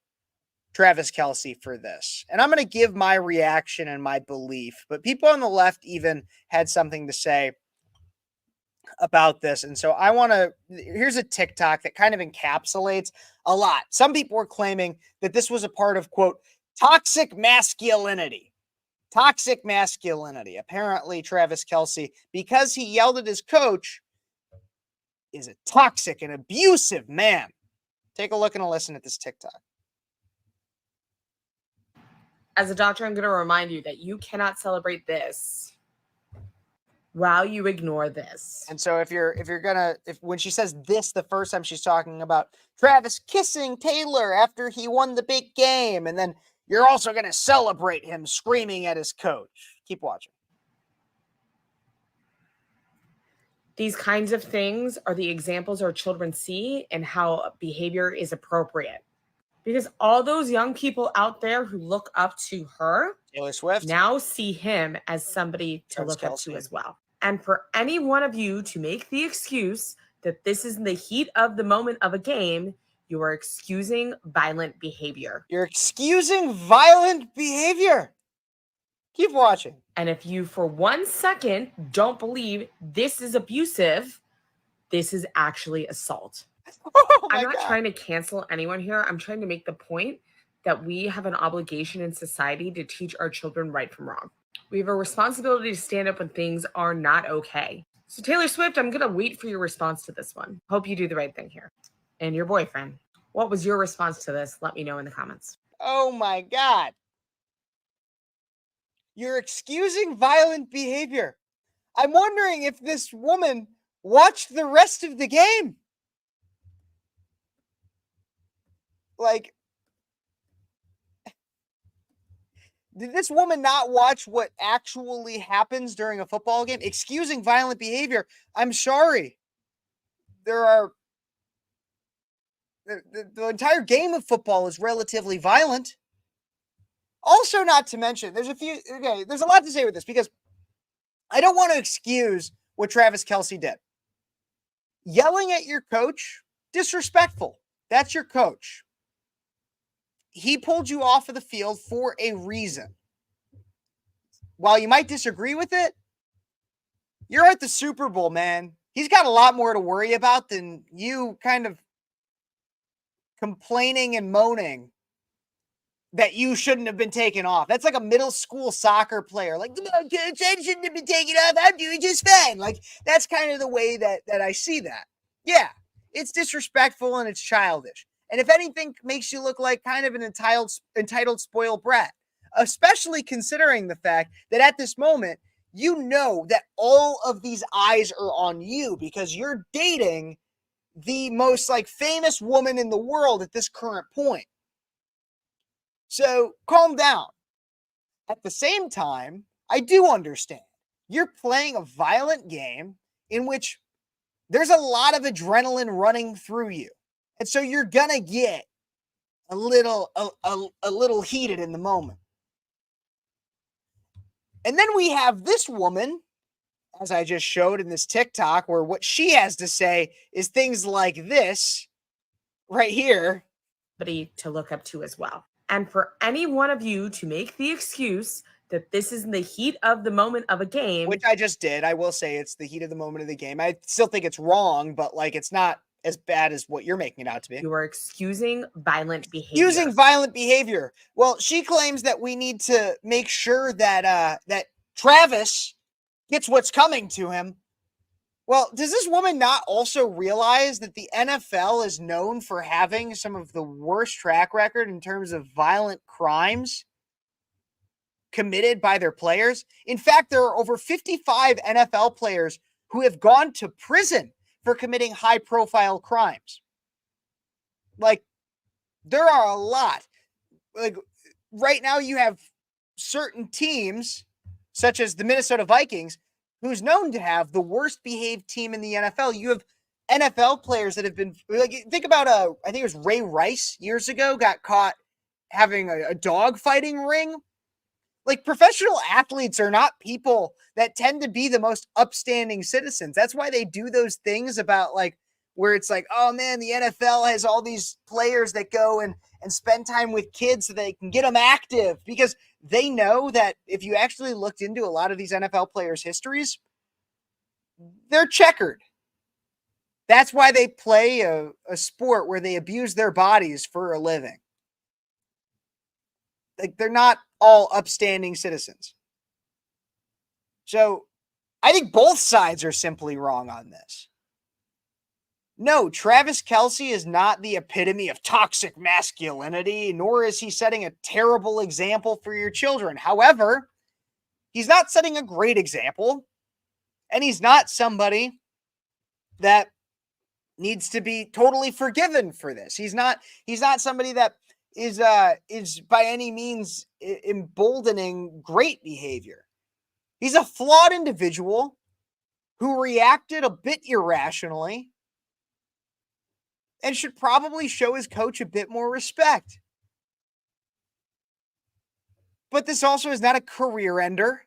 S1: Travis Kelce for this. And I'm going to give my reaction and my belief, but people on the left even had something to say about this. And so here's a TikTok that kind of encapsulates a lot. Some people were claiming that this was a part of, quote, toxic masculinity. Toxic masculinity. Apparently, Travis Kelce, because he yelled at his coach, is a toxic and abusive man. Take a look and a listen at this TikTok.
S10: As a doctor, I'm going to remind you that you cannot celebrate this while you ignore this.
S1: And so when she says this the first time, she's talking about Travis kissing Taylor after he won the big game. And then you're also going to celebrate him screaming at his coach. Keep watching.
S10: These kinds of things are the examples our children see and how behavior is appropriate. Because all those young people out there who look up to her,
S1: Taylor Swift,
S10: now see him as somebody to look up to as well. And for any one of you to make the excuse that this is in the heat of the moment of a game, you are excusing violent behavior.
S1: You're excusing violent behavior. Keep watching.
S10: And if you for 1 second don't believe this is abusive, this is actually assault.
S1: Oh
S10: I'm not trying to cancel anyone here. I'm trying to make the point that we have an obligation in society to teach our children right from wrong. We have a responsibility to stand up when things are not okay. So Taylor Swift, I'm going to wait for your response to this one. Hope you do the right thing here. And your boyfriend, what was your response to this? Let me know in the comments.
S1: Oh my God. You're excusing violent behavior. I'm wondering if this woman watched the rest of the game. Like, did this woman not watch what actually happens during a football game? Excusing violent behavior. I'm sorry. The entire game of football is relatively violent. Also, not to mention, there's a lot to say with this because I don't want to excuse what Travis Kelce did. Yelling at your coach, disrespectful. That's your coach. He pulled you off of the field for a reason. While you might disagree with it, you're at the Super Bowl, man. He's got a lot more to worry about than you kind of complaining and moaning that you shouldn't have been taken off. That's like a middle school soccer player. Like, come on, coach, I shouldn't have been taken off. I'm doing just fine. Like, that's kind of the way that I see that. Yeah, it's disrespectful and it's childish. And if anything, makes you look like kind of an entitled spoiled brat, especially considering the fact that at this moment, you know that all of these eyes are on you because you're dating the most like famous woman in the world at this current point. So calm down. At the same time, I do understand you're playing a violent game in which there's a lot of adrenaline running through you. And so you're gonna get a little heated in the moment. And then we have this woman, as I just showed in this TikTok, where what she has to say is things like this right here.
S10: To look up to as well. And for any one of you to make the excuse that this is in the heat of the moment of a game,
S1: which I just did. I will say it's the heat of the moment of the game. I still think it's wrong, but like it's not as bad as what you're making it out to be.
S10: You are excusing violent behavior.
S1: Using violent behavior. Well, she claims that we need to make sure that that Travis gets what's coming to him. Well, does this woman not also realize that the NFL is known for having some of the worst track record in terms of violent crimes committed by their players? In fact, there are over 55 NFL players who have gone to prison for committing high-profile crimes. Like, there are a lot. Like, right now you have certain teams, such as the Minnesota Vikings, who's known to have the worst behaved team in the NFL. You have NFL players that have been, like, think about, I think it was Ray Rice years ago, got caught having a dog fighting ring. Like, professional athletes are not people that tend to be the most upstanding citizens. That's why they do those things about, like, where it's like, oh man, the NFL has all these players that go and spend time with kids so they can get them active, because they know that if you actually looked into a lot of these NFL players' histories, they're checkered. That's why they play a sport where they abuse their bodies for a living. Like, they're not all upstanding citizens. So I think both sides are simply wrong on this. No, Travis Kelce is not the epitome of toxic masculinity, nor is he setting a terrible example for your children. However, he's not setting a great example, and he's not somebody that needs to be totally forgiven for this. He's not somebody that is by any means emboldening great behavior. He's a flawed individual who reacted a bit irrationally and should probably show his coach a bit more respect. But this also is not a career ender.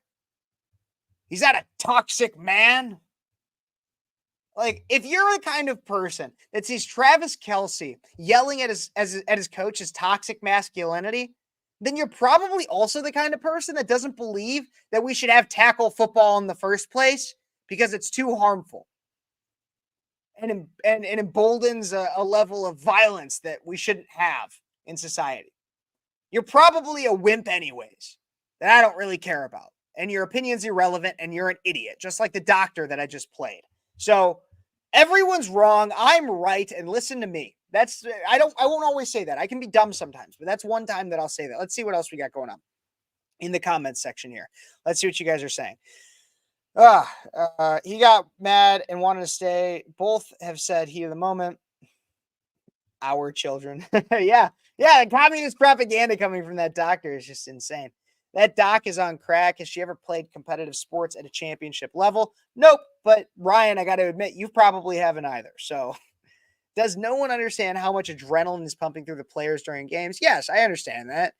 S1: He's not a toxic man. Like, if you're the kind of person that sees Travis Kelce yelling at his coach as toxic masculinity, then you're probably also the kind of person that doesn't believe that we should have tackle football in the first place because it's too harmful and emboldens a level of violence that we shouldn't have in society. You're probably a wimp anyways, that I don't really care about. And your opinion's irrelevant and you're an idiot, just like the doctor that I just played. So everyone's wrong. I'm right. And listen to me. I won't always say that. I can be dumb sometimes, but that's one time that I'll say that. Let's see what else we got going on in the comments section here. Let's see what you guys are saying. He got mad and wanted to stay. Both have said heat of the moment. Our children. Yeah. The communist propaganda coming from that doctor is just insane. That doc is on crack. Has she ever played competitive sports at a championship level? Nope. But Ryan, I got to admit, you probably haven't either. So does no one understand how much adrenaline is pumping through the players during games? Yes, I understand that.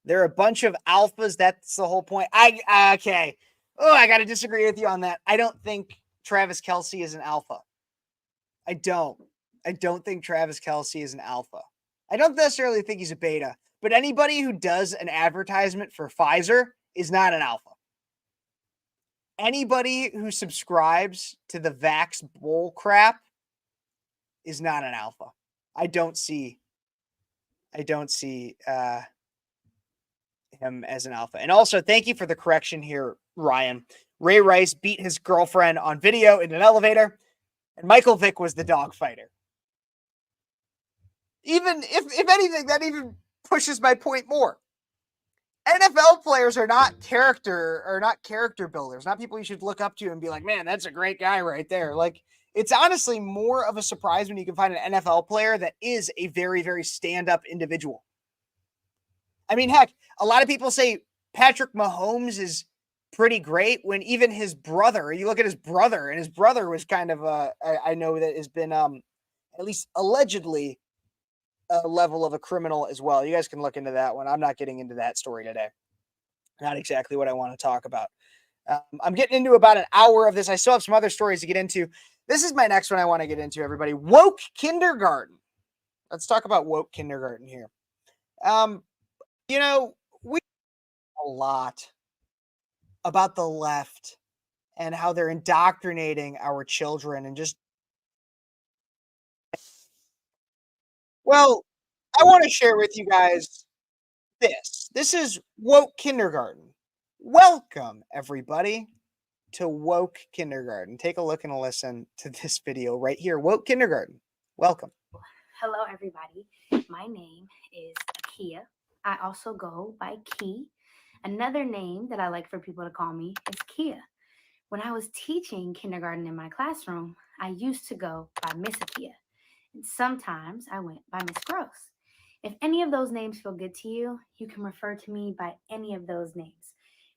S1: They're a bunch of alphas. That's the whole point. Okay. Oh, I got to disagree with you on that. I don't think Travis Kelce is an alpha. I don't think Travis Kelce is an alpha. I don't necessarily think he's a beta, but anybody who does an advertisement for Pfizer is not an alpha. Anybody who subscribes to the Vax bull crap is not an alpha. I don't see I don't see him as an alpha. And also, thank you for the correction here, Ryan. Ray Rice beat his girlfriend on video in an elevator, and Michael Vick was the dog fighter. Even if anything, that even pushes my point more. NFL players are not character builders, not people you should look up to and be like, man, that's a great guy right there. Like, it's honestly more of a surprise when you can find an NFL player that is a very, very stand-up individual. I mean, heck, a lot of people say Patrick Mahomes is pretty great when even his brother, you look at his brother, and his brother was kind of I know that has been at least allegedly a level of a criminal as well. You guys can look into that one. I'm not getting into that story today. Not exactly what I want to talk about. I'm getting into about an hour of this. I still have some other stories to get into. This is my next one I want to get into, everybody. Woke kindergarten. Let's talk about woke kindergarten here. You know, we know a lot about the left and how they're indoctrinating our children and just. Well, I want to share with you guys this. This is woke kindergarten. Welcome, everybody, to woke kindergarten. Take a look and a listen to this video right here. Woke kindergarten. Welcome.
S11: Hello, everybody. My name is Akia. I also go by Key. Another name that I like for people to call me is Kia. When I was teaching kindergarten in my classroom, I used to go by Miss Akia. And sometimes I went by Miss Gross. If any of those names feel good to you, you can refer to me by any of those names.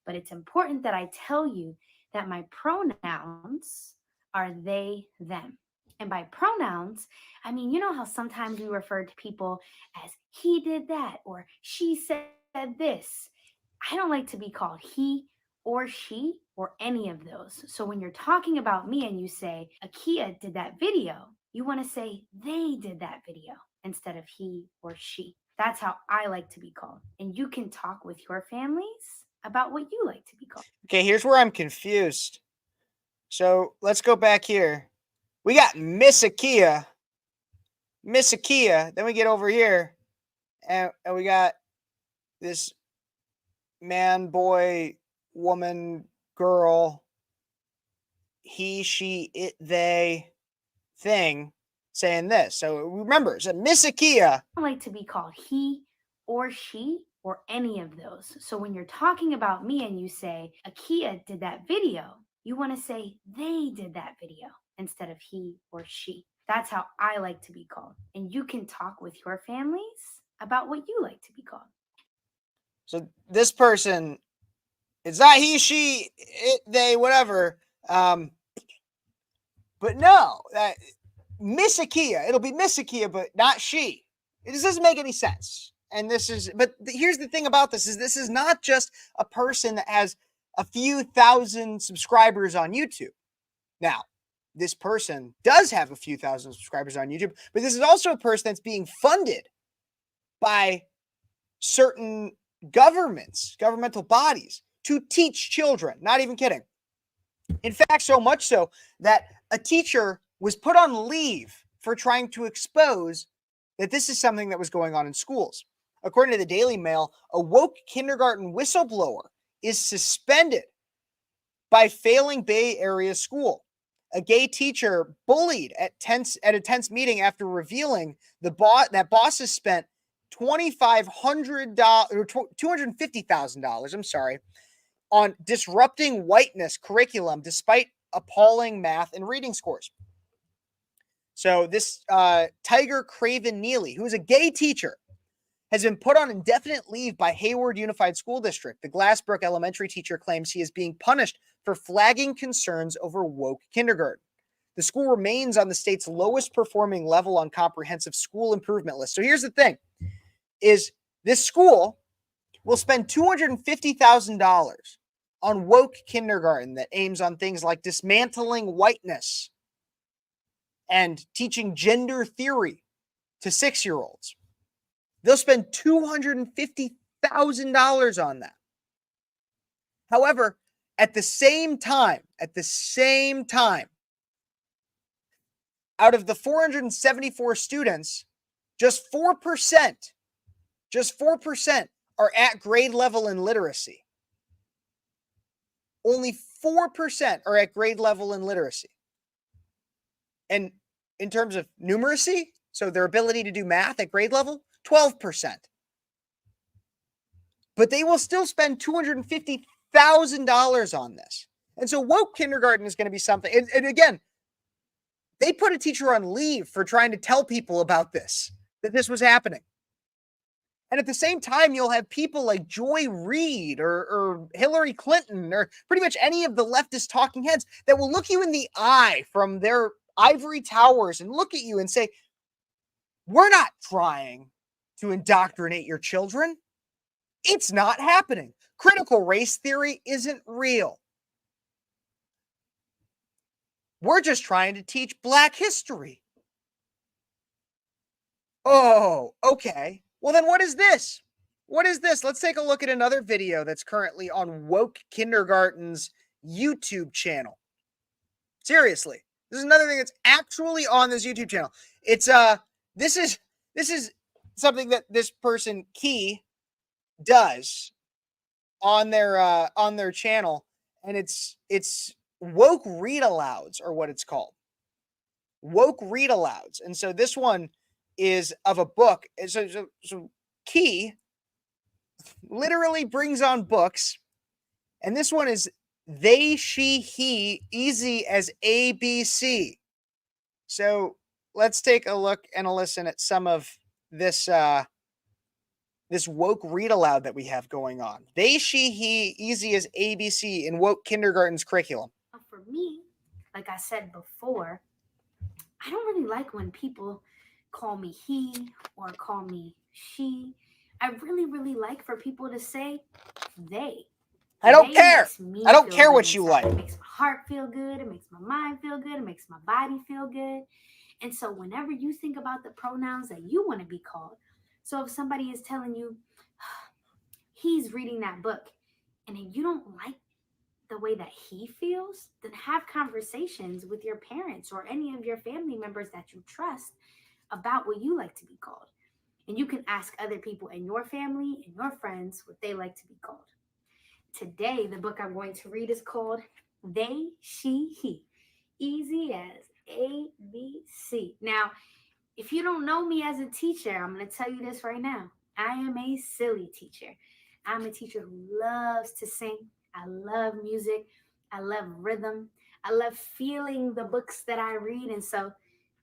S11: But it's important that I tell you that my pronouns are they, them. And by pronouns, I mean, you know how sometimes we refer to people as he did that or she said this. I don't like to be called he or she or any of those. So when you're talking about me and you say, Akia did that video, you want to say they did that video instead of he or she. That's how I like to be called. And you can talk with your families about what you like to be called.
S1: Okay, here's where I'm confused. So let's go back here. We got Miss Akia. Then we get over here, and we got this man, boy, woman, girl, he, she, it, they thing saying this. So remember, it's a Miss Akia.
S11: I like to be called he or she or any of those. So when you're talking about me and you say, Akia did that video, you want to say they did that video instead of he or she. That's how I like to be called. And you can talk with your families about what you like to be called.
S1: So this person, it's not he, she, it, they, whatever. But no, Miss Akia, it'll be Miss Akia, but not she. It just doesn't make any sense. And here's the thing about this is not just a person that has a few thousand subscribers on YouTube. Now, this person does have a few thousand subscribers on YouTube, but this is also a person that's being funded by certain governmental bodies to teach children. Not even kidding. In fact, so much so that a teacher was put on leave for trying to expose that this is something that was going on in schools. According to the Daily Mail, a woke kindergarten whistleblower is suspended by failing Bay Area school. A gay teacher bullied at a tense meeting after revealing that bosses spent $2,500 or $250,000, I'm sorry, on disrupting whiteness curriculum despite appalling math and reading scores. So this Tiger Craven Neely, who is a gay teacher, has been put on indefinite leave by Hayward Unified School District. The Glassbrook elementary teacher claims he is being punished for flagging concerns over woke kindergarten. The school remains on the state's lowest performing level on comprehensive school improvement list. So here's the thing, is this school will spend $250,000 on woke kindergarten that aims on things like dismantling whiteness and teaching gender theory to 6-year-olds. They'll spend $250,000 on that. However, at the same time, out of the 474 students, just 4% Just 4% are at grade level in literacy. Only 4% are at grade level in literacy. And in terms of numeracy, so their ability to do math at grade level, 12%. But they will still spend $250,000 on this. And so woke kindergarten is going to be something. And again, they put a teacher on leave for trying to tell people about this, that this was happening. And at the same time, you'll have people like Joy Reid or Hillary Clinton or pretty much any of the leftist talking heads that will look you in the eye from their ivory towers and look at you and say, we're not trying to indoctrinate your children. It's not happening. Critical race theory isn't real. We're just trying to teach Black history. Oh, okay. Well, then what is this? What is this? Let's take a look at another video that's currently on Woke Kindergarten's YouTube channel. Seriously. This is another thing that's actually on this YouTube channel. It's this is something that this person Key does on their channel, and it's woke read alouds, or what it's called. Woke read alouds. And so this one is of a book. So Key literally brings on books, and this one is They, She, He, Easy as ABC. So let's take a look and a listen at some of this this woke read aloud that we have going on. They, She, He, Easy as ABC in woke kindergarten's curriculum.
S11: For me, like I said before, I don't really like when people call me he or call me she. I really like for people to say they.
S1: I don't
S11: They
S1: care.
S11: makes me
S1: I don't
S11: feel
S1: care
S11: good
S1: what you
S11: inside.
S1: like.
S11: It makes my heart feel good. It makes my mind feel good. It makes my body feel good. And so whenever you think about the pronouns that you want to be called, so if somebody is telling you he's reading that book and then you don't like the way that he feels, then have conversations with your parents or any of your family members that you trust about what you like to be called. And you can ask other people in your family and your friends what they like to be called. Today, the book I'm going to read is called They, She, He. Easy as ABC. Now, if you don't know me as a teacher, I'm going to tell you this right now. I am a silly teacher. I'm a teacher who loves to sing. I love music. I love rhythm. I love feeling the books that I read. And so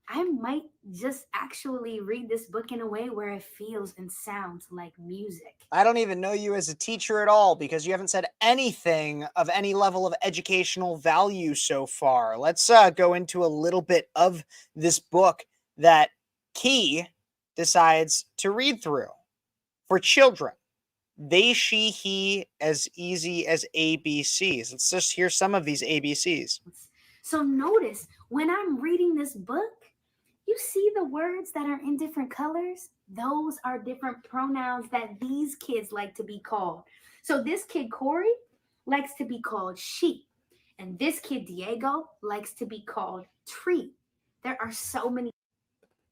S11: I might just actually read this book in a way where it feels and sounds like music.
S1: I don't even know you as a teacher at all because you haven't said anything of any level of educational value so far. Let's go into a little bit of this book that Key decides to read through for children. They, she, he, as easy as ABCs. Let's just hear some of these ABCs.
S11: So notice when I'm reading this book, you see the words that are in different colors? Those are different pronouns that these kids like to be called. So this kid, Corey, likes to be called she. And this kid, Diego, likes to be called tree. There are so many.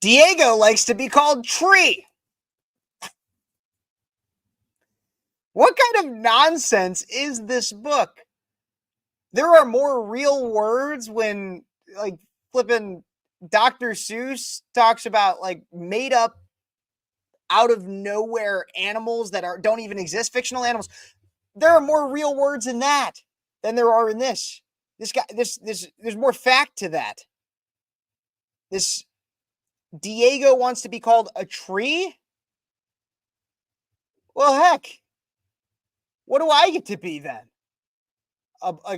S1: Diego likes to be called tree. What kind of nonsense is this book? There are more real words when, like, flipping Dr. Seuss talks about, like, made up out of nowhere animals that don't even exist, fictional animals. There are more real words in that than there are in this. There's more fact to that. This Diego wants to be called a tree? Well, heck. What do I get to be then?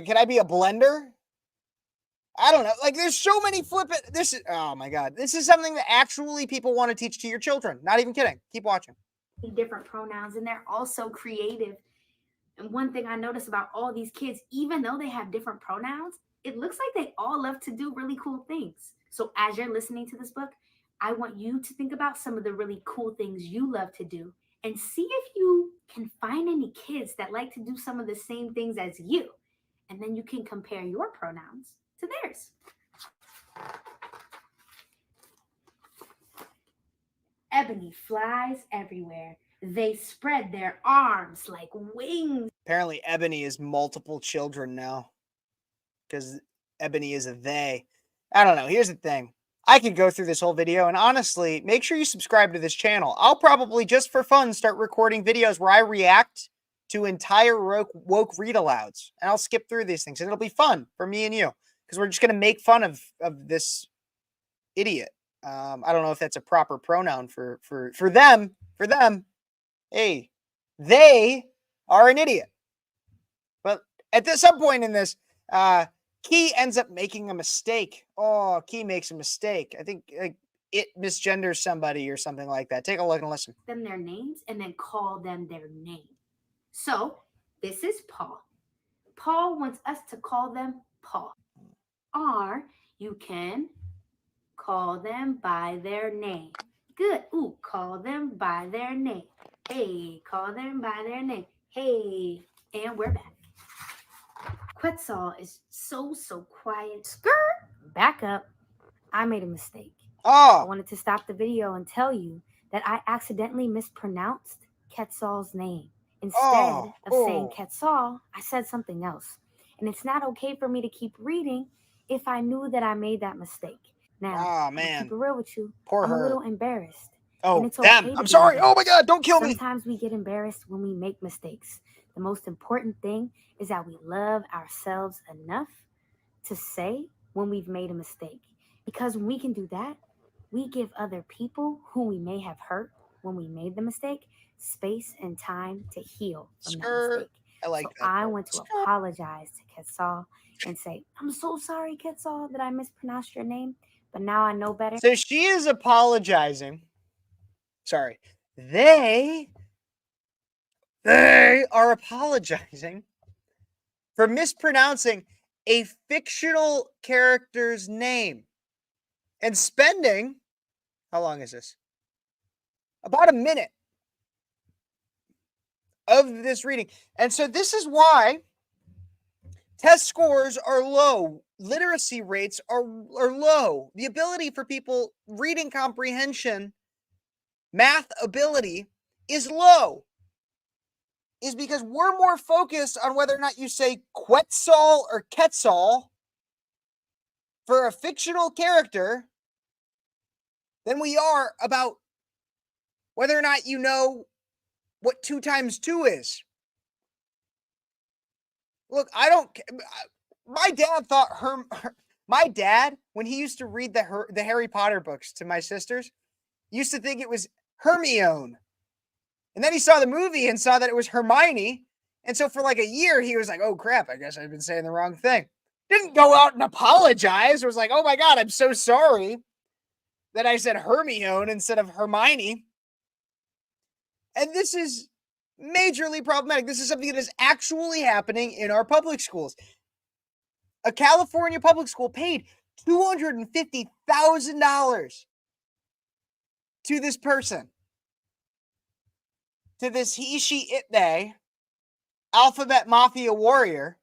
S1: Can I be a blender? I don't know. Like, there's so many oh my God. This is something that actually people want to teach to your children. Not even kidding. Keep watching.
S11: Different pronouns, and they're also creative. And one thing I notice about all these kids, even though they have different pronouns, it looks like they all love to do really cool things. So as you're listening to this book, I want you to think about some of the really cool things you love to do and see if you can find any kids that like to do some of the same things as you. And then you can compare your pronouns to theirs. Ebony flies everywhere. They spread their arms like wings.
S1: Apparently, Ebony is multiple children now because Ebony is a they. I don't know. Here's the thing. I could go through this whole video, and honestly, make sure you subscribe to this channel. I'll probably, just for fun, start recording videos where I react to entire woke read-alouds, and I'll skip through these things, and it'll be fun for me and you because we're just going to make fun of this idiot. I don't know if that's a proper pronoun for them. For them, hey, they are an idiot. But at some point in this, Key ends up making a mistake. Oh, Key makes a mistake. I think it misgenders somebody or something like that. Take a look and listen.
S11: Them their names and then call them their name. So this is Paul. Paul wants us to call them Paul. Or you can call them by their name. Good. Ooh, call them by their name. Hey, call them by their name. Hey, and we're back. Quetzal is so quiet. Skirt. Back up. I made a mistake.
S1: Oh.
S11: I wanted to stop the video and tell you that I accidentally mispronounced Quetzal's name. Instead of saying Quetzal, I said something else. And it's not okay for me to keep reading if I knew that I made that mistake. Now,
S1: man.
S11: To keep it real with you,
S1: Poor
S11: I'm
S1: her.
S11: a little embarrassed.
S1: Oh,
S11: it's okay
S1: damn.
S11: to
S1: I'm
S11: be
S1: sorry.
S11: embarrassed.
S1: Oh, my God. Don't kill me.
S11: Sometimes we get embarrassed when we make mistakes. The most important thing is that we love ourselves enough to say when we've made a mistake. Because when we can do that, we give other people who we may have hurt when we made the mistake space and time to heal from that mistake.
S1: I like that.
S11: I want to apologize to Quetzal and say, I'm so sorry, Quetzal, that I mispronounced your name, but now I know better.
S1: So she is apologizing. Sorry. They are apologizing for mispronouncing a fictional character's name and spending, how long is this? About a minute of this reading. And so this is why test scores are low. Literacy rates are low. The ability for people, reading comprehension, math ability is low. Is because we're more focused on whether or not you say Quetzal or Quetzal for a fictional character than we are about whether or not you know what 2 times 2 is. Look, I don't. My dad thought my dad, when he used to read the Harry Potter books to my sisters, used to think it was Hermione. And then he saw the movie and saw that it was Hermione. And so for like a year, he was like, oh, crap, I guess I've been saying the wrong thing. Didn't go out and apologize. It was like, oh, my God, I'm so sorry that I said Hermione instead of Hermione. And this is majorly problematic. This is something that is actually happening in our public schools. A California public school paid $250,000 to this person. To this he, she, it, they, alphabet mafia warrior,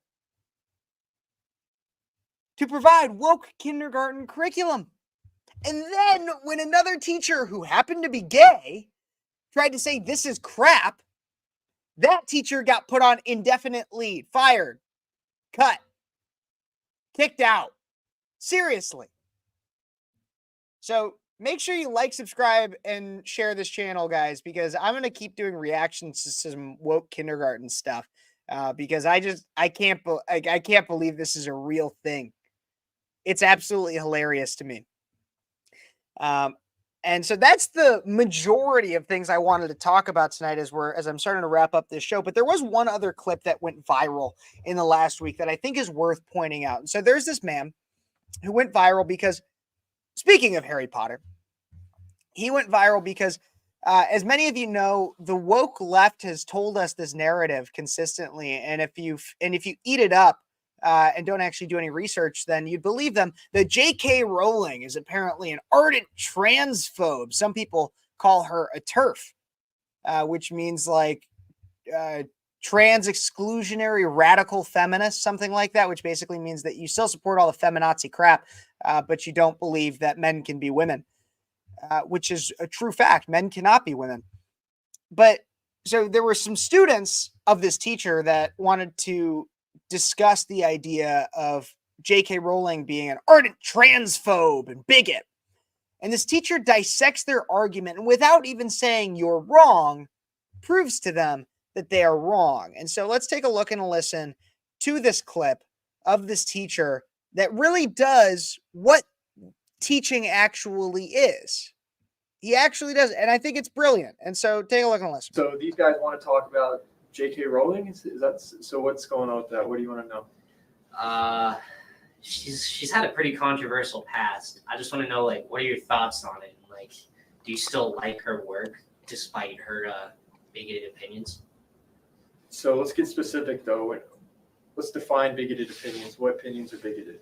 S1: to provide woke kindergarten curriculum. And then when another teacher who happened to be gay tried to say this is crap, that teacher got put on indefinite leave, fired, cut, kicked out. Seriously. So make sure you like, subscribe, and share this channel, guys, because I'm going to keep doing reactions to some woke kindergarten stuff because I can't believe this is a real thing. It's absolutely hilarious to me. And so that's the majority of things I wanted to talk about tonight as I'm starting to wrap up this show. But there was one other clip that went viral in the last week that I think is worth pointing out. And so there's this man who went viral because, speaking of Harry Potter, he went viral because, as many of you know, the woke left has told us this narrative consistently. And if you eat it up, and don't actually do any research, then you'd believe them. The J.K. Rowling is apparently an ardent transphobe. Some people call her a TERF, which means like trans exclusionary radical feminist, something like that, which basically means that you still support all the feminazi crap, but you don't believe that men can be women, which is a true fact. Men cannot be women. But so there were some students of this teacher that wanted to discuss the idea of J.K. Rowling being an ardent transphobe and bigot. And this teacher dissects their argument and without even saying you're wrong, proves to them that they are wrong. And so let's take a look and a listen to this clip of this teacher that really does what teaching actually is. He actually does, and I think it's brilliant. And so take a look and listen.
S12: So these guys want to talk about J.K. Rowling? Is that so? What's going on with that? What do you want to know?
S13: She's had a pretty controversial past. I just want to know, like, what are your thoughts on it? Like, do you still like her work despite her bigoted opinions?
S12: So let's get specific, though. Let's define bigoted opinions. What opinions are bigoted?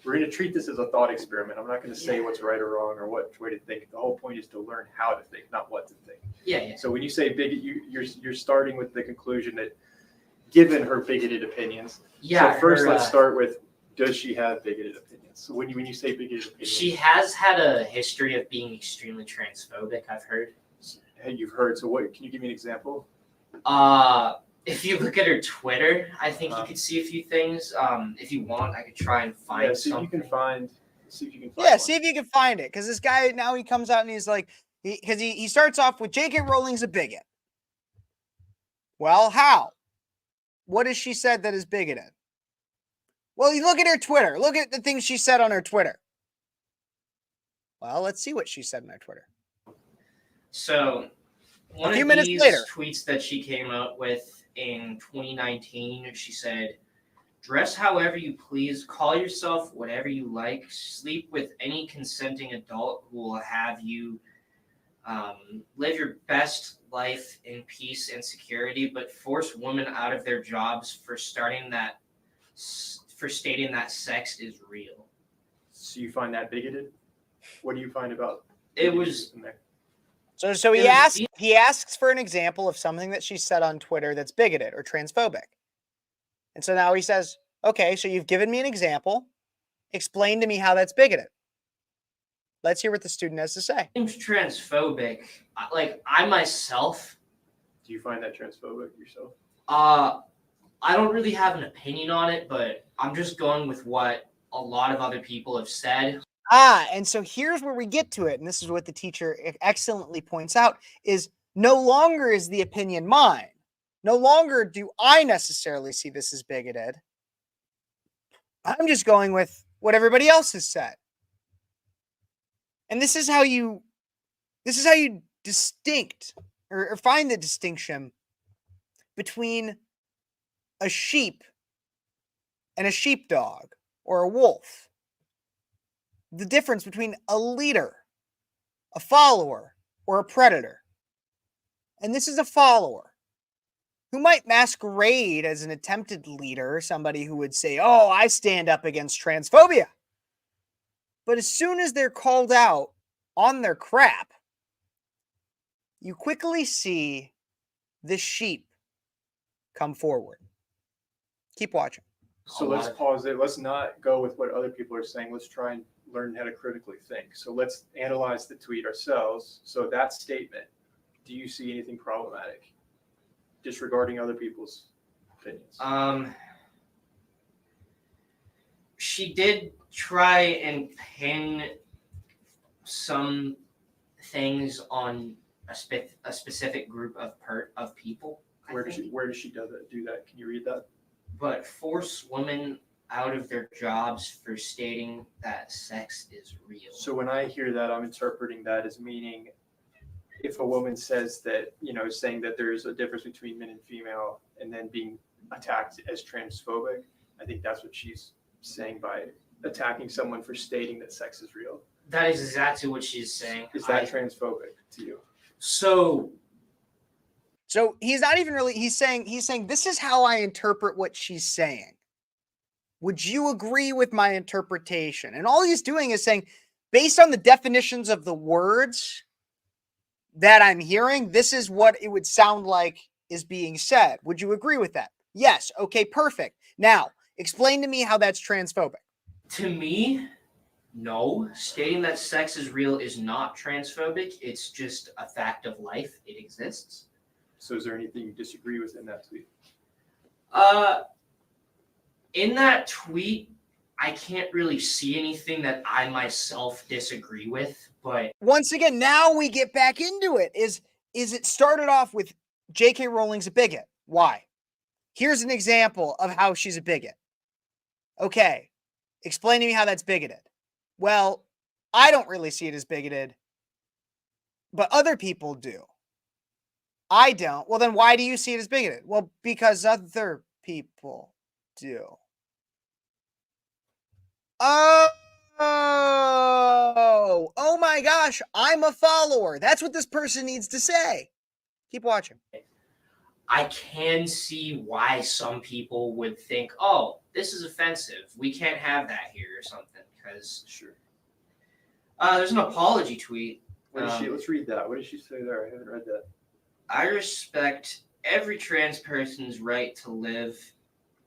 S12: We're going to treat this as a thought experiment. I'm not going to say what's right or wrong or what way to think. The whole point is to learn how to think, not what to think.
S13: Yeah.
S12: So when you say bigot, you're starting with the conclusion that given her bigoted opinions.
S13: Yeah.
S12: So first, let's start with, does she have bigoted opinions? So when you say bigoted opinions,
S13: she has had a history of being extremely transphobic, I've heard.
S12: Hey, you've heard. So what? Can you give me an example?
S13: If you look at her Twitter, I think you could see a few things. If you want, I could try and find
S12: see
S13: something.
S12: If you can find. See if you can find.
S1: Yeah,
S12: one.
S1: see if you can find it. Because this guy now he comes out and he's like, he starts off with J.K. Rowling's a bigot. Well, how? What has she said that is bigoted? Well, you look at her Twitter. Look at the things she said on her Twitter. Well, let's see what she said on her Twitter.
S13: So, one
S1: a few
S13: of
S1: minutes
S13: these
S1: later,
S13: tweets that she came out with in 2019, she said, "Dress however you please, call yourself whatever you like, sleep with any consenting adult who will have you live your best life in peace and security, but force women out of their jobs for stating that sex is real."
S12: So you find that bigoted? What do you find about
S13: it? Was
S1: so he asks for an example of something that she said on Twitter that's bigoted or transphobic. And so now he says, okay, so you've given me an example. Explain to me how that's bigoted. Let's hear what the student has to say.
S13: Seems transphobic. Like, I myself.
S12: Do you find that transphobic yourself?
S13: I don't really have an opinion on it, but I'm just going with what a lot of other people have said.
S1: And so here's where we get to it, and this is what the teacher excellently points out, is no longer is the opinion mine. No longer do I necessarily see this as bigoted. I'm just going with what everybody else has said. And this is how you distinct or find the distinction between a sheep and a sheepdog or a wolf. The difference between a leader, a follower, or a predator. And this is a follower who might masquerade as an attempted leader, somebody who would say, oh, I stand up against transphobia. But as soon as they're called out on their crap, you quickly see the sheep come forward. Keep watching.
S12: So let's pause it. Let's not go with what other people are saying. Let's try and learn how to critically think. So let's analyze the tweet ourselves. So that statement, do you see anything problematic? Disregarding other people's opinions.
S13: She did try and pin some things on a specific group of people.
S12: Where does she do that? Can you read that?
S13: But force women out of their jobs for stating that sex is real.
S12: So when I hear that, I'm interpreting that as meaning if a woman says that, saying that there's a difference between men and female and then being attacked as transphobic, I think that's what she's saying by attacking someone for stating that sex is real.
S13: That is exactly what she's saying.
S12: Is that transphobic to you?
S1: So he's not even really, he's saying, this is how I interpret what she's saying. Would you agree with my interpretation? And all he's doing is saying, based on the definitions of the words that I'm hearing, this is what it would sound like is being said. Would you agree with that? Yes. Okay, perfect. Now, explain to me how that's transphobic.
S13: To me, no. Stating that sex is real is not transphobic. It's just a fact of life. It exists.
S12: So is there anything you disagree with in that tweet?
S13: In that tweet, I can't really see anything that I myself disagree with, but
S1: once again, now we get back into it. Is it started off with J.K. Rowling's a bigot? Why? Here's an example of how she's a bigot. Okay, explain to me how that's bigoted. Well, I don't really see it as bigoted, but other people do. I don't. Well, then why do you see it as bigoted? Well, because other people do. Oh my gosh, I'm a follower. That's what this person needs to say. Keep watching.
S13: I can see why some people would think, oh, this is offensive. We can't have that here or something. Because
S12: sure.
S13: There's an apology tweet.
S12: Let's read that. What did she say there? I haven't read that.
S13: I respect every trans person's right to live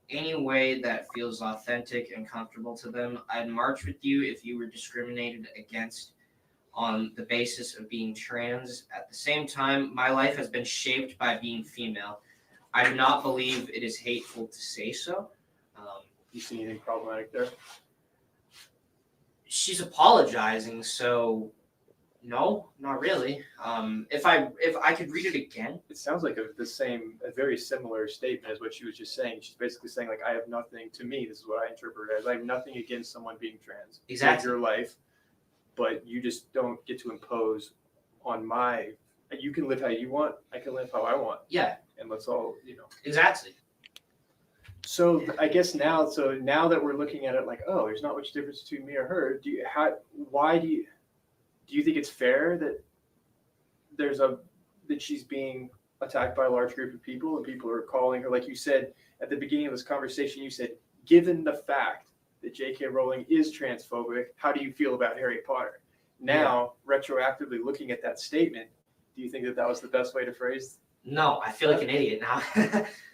S13: any way that feels authentic and comfortable to them. I'd march with you if you were discriminated against on the basis of being trans. At the same time, my life has been shaped by being female. I do not believe it is hateful to say so.
S12: You see anything problematic there?
S13: She's apologizing, so no, not really. If I could read it again.
S12: It sounds like a very similar statement as what she was just saying. She's basically saying, like, I have nothing, to me, this is what I interpret it as, I have nothing against someone being trans.
S13: Exactly.
S12: Live your life, but you just don't get to impose on you can live how you want, I can live how I want.
S13: Yeah.
S12: And let's all,
S13: Exactly.
S12: So I guess now that we're looking at it like, oh, there's not much difference between me or her, do you think it's fair that that she's being attacked by a large group of people and people are calling her, like you said at the beginning of this conversation, you said, given the fact that J.K. Rowling is transphobic, how do you feel about Harry Potter? Now, retroactively looking at that statement, do you think that was the best way to phrase?
S13: No, I feel like an idiot now.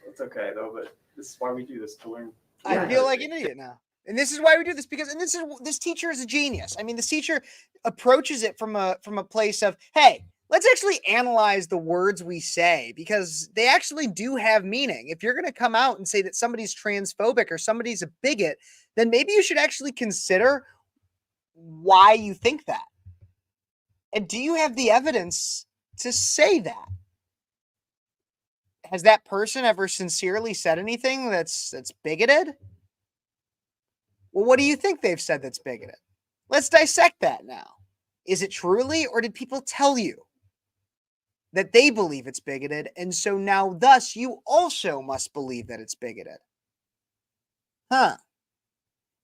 S12: It's okay though, but this is why we do this, to learn.
S1: I feel like an idiot now. And this is why we do this, because this teacher is a genius. I mean, this teacher approaches it from a place of, hey, let's actually analyze the words we say, because they actually do have meaning. If you're going to come out and say that somebody's transphobic or somebody's a bigot, then maybe you should actually consider why you think that. And do you have the evidence to say that? Has that person ever sincerely said anything that's bigoted? Well, what do you think they've said that's bigoted? Let's dissect that now. Is it truly, or did people tell you that they believe it's bigoted, and so now thus you also must believe that it's bigoted? Huh.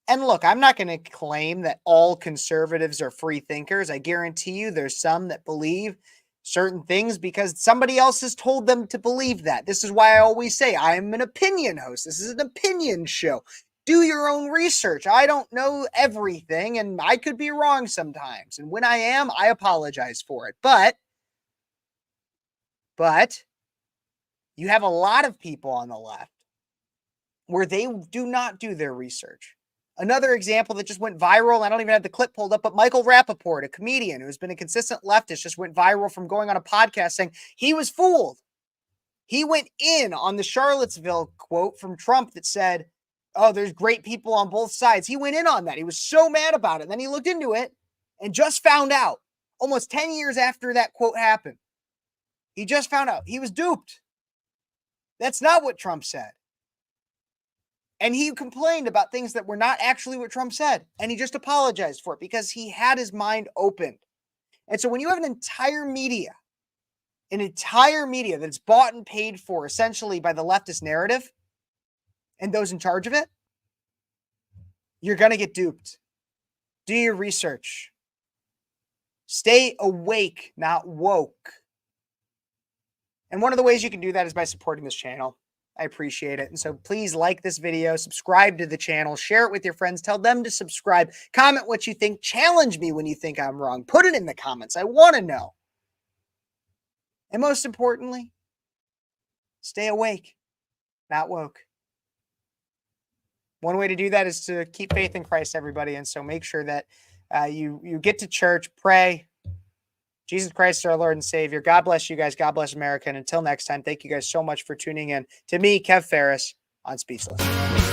S1: And look, I'm not going to claim that all conservatives are free thinkers. I guarantee you there's some that believe certain things because somebody else has told them to believe that. This is why I always say I'm an opinion host. This is an opinion show. Do your own research. I don't know everything, and I could be wrong sometimes. And when I am, I apologize for it. But you have a lot of people on the left where they do not do their research. Another example that just went viral, I don't even have the clip pulled up, but Michael Rappaport, a comedian who's been a consistent leftist, just went viral from going on a podcast saying he was fooled. He went in on the Charlottesville quote from Trump that said, oh, there's great people on both sides. He went in on that. He was so mad about it. And then he looked into it and just found out, almost 10 years after that quote happened, he just found out he was duped. That's not what Trump said. And he complained about things that were not actually what Trump said. And he just apologized for it because he had his mind opened. And so when you have an entire media that's bought and paid for essentially by the leftist narrative and those in charge of it, you're going to get duped. Do your research. Stay awake, not woke. And one of the ways you can do that is by supporting this channel. I appreciate it. And so please like this video, subscribe to the channel, share it with your friends, tell them to subscribe, comment what you think, challenge me when you think I'm wrong. Put it in the comments. I want to know. And most importantly, stay awake, not woke. One way to do that is to keep faith in Christ, everybody. And so make sure that you get to church, pray, Jesus Christ, our Lord and Savior. God bless you guys. God bless America. And until next time, thank you guys so much for tuning in to me, Kev Phares, on Speechless.